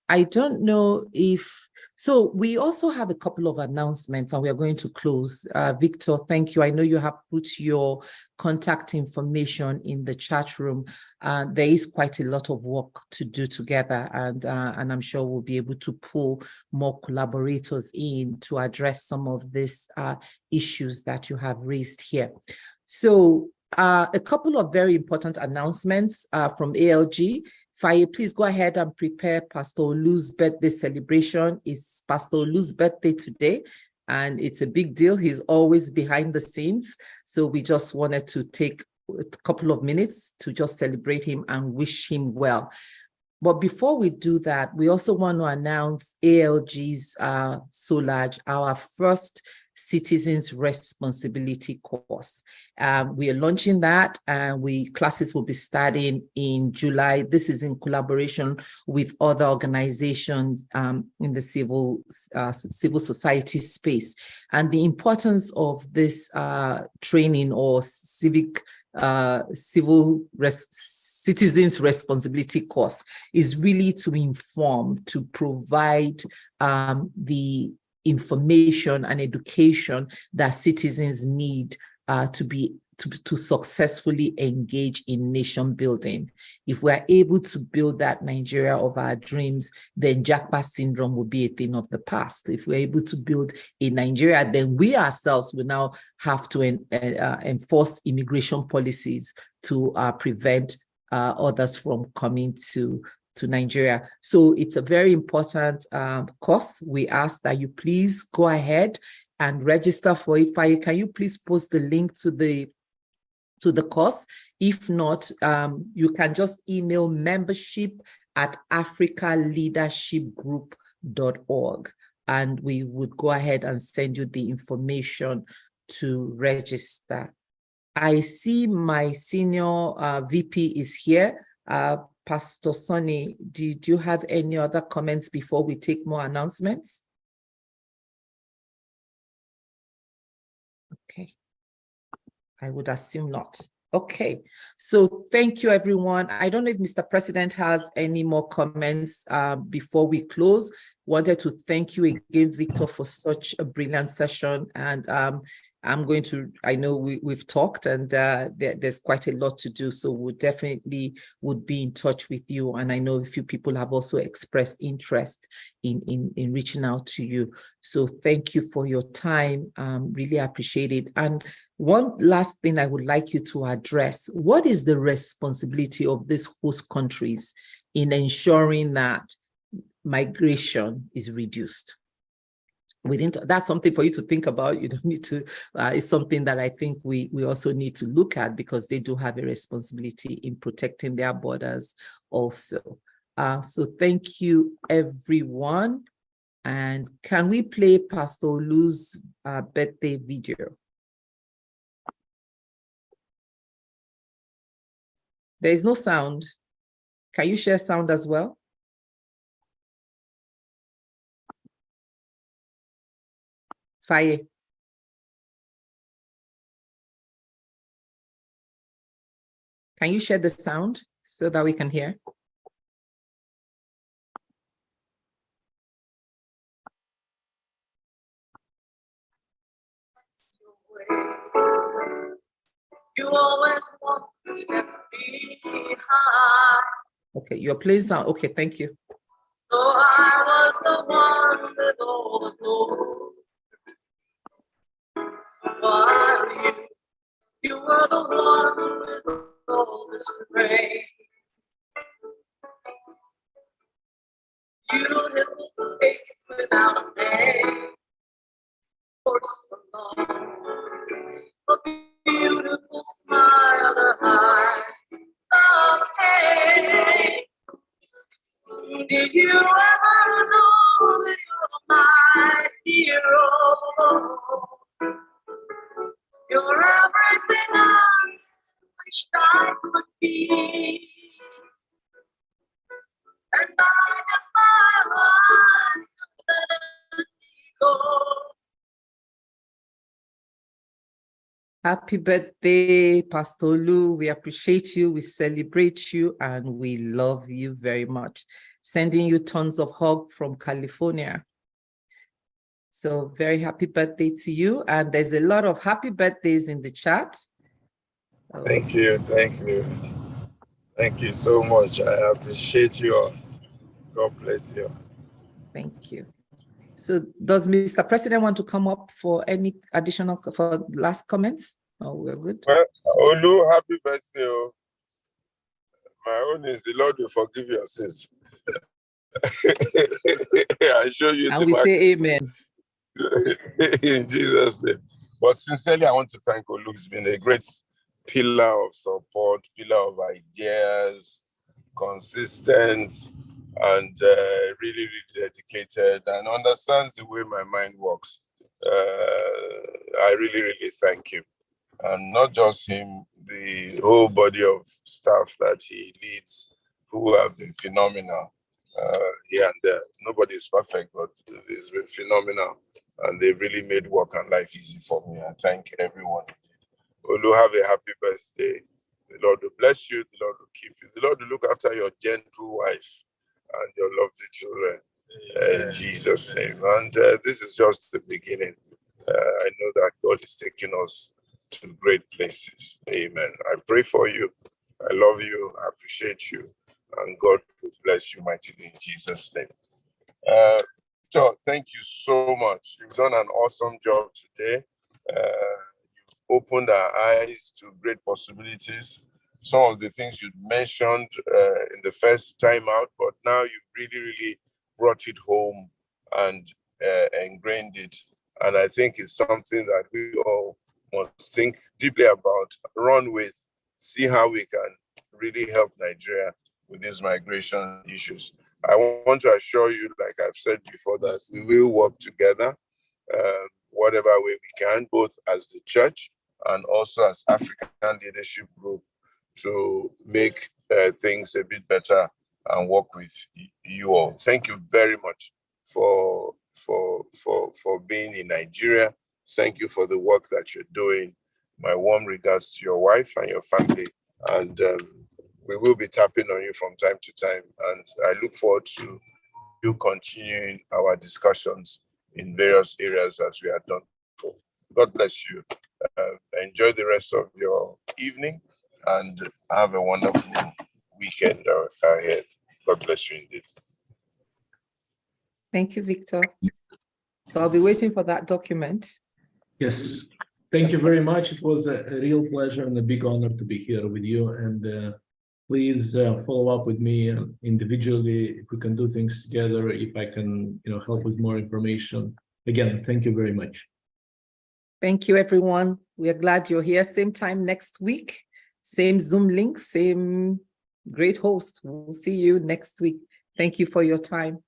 I don't know if, so we also have a couple of announcements and we are going to close. Victor, thank you. I know you have put your contact information in the chat room. There is quite a lot of work to do together, and I'm sure we'll be able to pull more collaborators in to address some of these issues that you have raised here. So a couple of very important announcements from ALG. Faye, please go ahead and prepare Pastor Olu's birthday celebration. It's Pastor Olu's birthday today, and it's a big deal. He's always behind the scenes. So we just wanted to take a couple of minutes to just celebrate him and wish him well. But before we do that, we also want to announce ALG's SOLAG, our first Citizens Responsibility course. We are launching that, and classes will be starting in July. This is in collaboration with other organizations in the civil society space. And the importance of this training or Citizens Responsibility course is really to inform, to provide the information and education that citizens need to successfully engage in nation building. If we're able to build that Nigeria of our dreams, then Japa syndrome will be a thing of the past. If we're able to build a Nigeria, then we ourselves will now have to enforce immigration policies to prevent others from coming to Nigeria. So it's a very important course. We ask that you please go ahead and register for it. Faye, can you please post the link to the course? If not, you can just email membership@africaleadershipgroup.org, and we would go ahead and send you the information to register. I see my senior VP is here. Pastor Sonny, did you have any other comments before we take more announcements? Okay, I would assume not. Okay, so thank you, everyone. I don't know if Mr. President has any more comments before we close. Wanted to thank you again, Victor, for such a brilliant session. And I know we've talked, and there's quite a lot to do, so we definitely would be in touch with you. And I know a few people have also expressed interest in reaching out to you. So thank you for your time, really appreciate it. And one last thing I would like you to address: what is the responsibility of these host countries in ensuring that migration is reduced? That's something for you to think about. You don't need to, it's something that I think we also need to look at, because they do have a responsibility in protecting their borders also. So thank you, everyone. And can we play Pastor Olu's birthday video? There is no sound. Can you share sound as well? Faye. Can you share the sound so that we can hear? You always want to step behind. Okay, you're playing sound. Okay, thank you. So I was the one with all the glory. While you were the one with all the strength. Beautiful face without a name for so long. A beautiful smile, the high of hate. Did you ever know that you're my hero? You're everything I wished I could be. And I never let it go. Happy birthday, Pastor Olu. We appreciate you, we celebrate you, and we love you very much. Sending you tons of hugs from California. So very happy birthday to you. And there's a lot of happy birthdays in the chat. Thank you. Thank you. Thank you so much. I appreciate you all. God bless you. Thank you. So does Mr. President want to come up for any additional, for last comments? Oh, we're good. Well, Olu, happy birthday. Oh. My own is the Lord will forgive your sins. I show you And the we mark. say amen. In Jesus' name. But sincerely, I want to thank Olu. He's been a great pillar of support, pillar of ideas, consistent, and really, really dedicated, and understands the way my mind works. I really, really thank him. And not just him, the whole body of staff that he leads, who have been phenomenal here and there. Nobody's perfect, but it's been phenomenal. And they really made work and life easy for me. I thank everyone. Olu, have a happy birthday. The Lord will bless you. The Lord will keep you. The Lord will look after your gentle wife and your lovely children. In Jesus' name. And this is just the beginning. I know that God is taking us to great places. Amen. I pray for you. I love you. I appreciate you. And God will bless you mightily in Jesus' name. So thank you so much. You've done an awesome job today. You've opened our eyes to great possibilities. Some of the things you mentioned in the first time out, but now you've really, really brought it home and ingrained it. And I think it's something that we all must think deeply about, run with, see how we can really help Nigeria with these migration issues. I want to assure you, like I've said before, that we will work together, whatever way we can, both as the church and also as African Leadership Group, to make things a bit better and work with you all. Thank you very much for being in Nigeria. Thank you for the work that you're doing. My warm regards to your wife and your family. And we will be tapping on you from time to time. And I look forward to you continuing our discussions in various areas as we have done before. God bless you. Enjoy the rest of your evening and have a wonderful weekend ahead. God bless you indeed. Thank you, Victor. So I'll be waiting for that document. Yes, thank you very much. It was a real pleasure and a big honor to be here with you. And please follow up with me individually if we can do things together, if I can, help with more information. Again, thank you very much. Thank you, everyone. We are glad you're here. Same time next week, same Zoom link, same great host. We'll see you next week. Thank you for your time.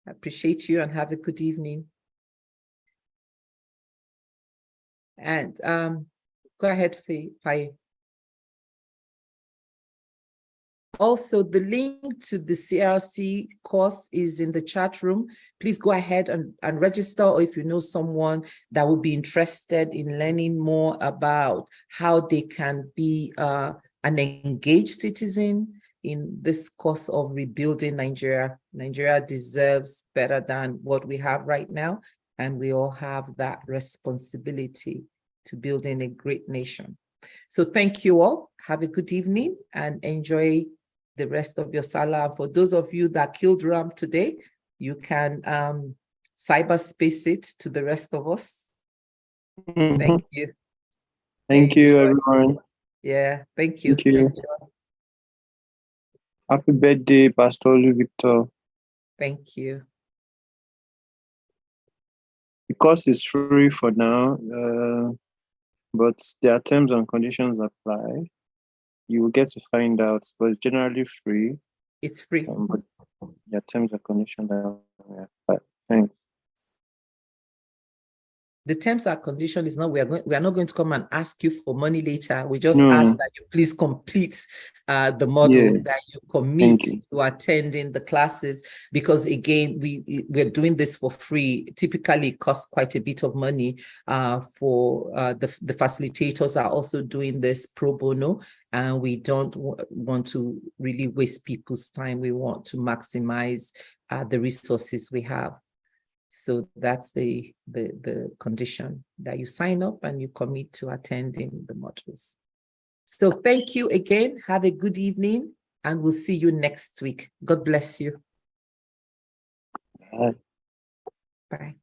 I appreciate you and have a good evening. And go ahead, Faye. Also, the link to the CRC course is in the chat room. Please go ahead and register, or if you know someone that would be interested in learning more about how they can be an engaged citizen in this course of rebuilding Nigeria. Nigeria deserves better than what we have right now, and we all have that responsibility to building a great nation. So thank you all. Have a good evening and enjoy the rest of your Salah. For those of you that killed Ram today, you can cyberspace it to the rest of us. Thank you. Thank you, everyone. Yeah, thank you. Thank you. Happy birthday, Pastor Victor. Thank you. The course is free for now, but there are terms and conditions apply. You will get to find out, but it's generally free. It's free. But there are terms and conditions that apply. Thanks. The terms and condition is not, we are not going to come and ask you for money later. We just ask that you please complete the modules, that you commit to attending the classes, because again, we're doing this for free. Typically it costs quite a bit of money for the facilitators are also doing this pro bono, and we don't want to really waste people's time. We want to maximize the resources we have. So that's the condition, that you sign up and you commit to attending the modules. So thank you again. Have a good evening, and we'll see you next week. God bless you. Bye. Bye.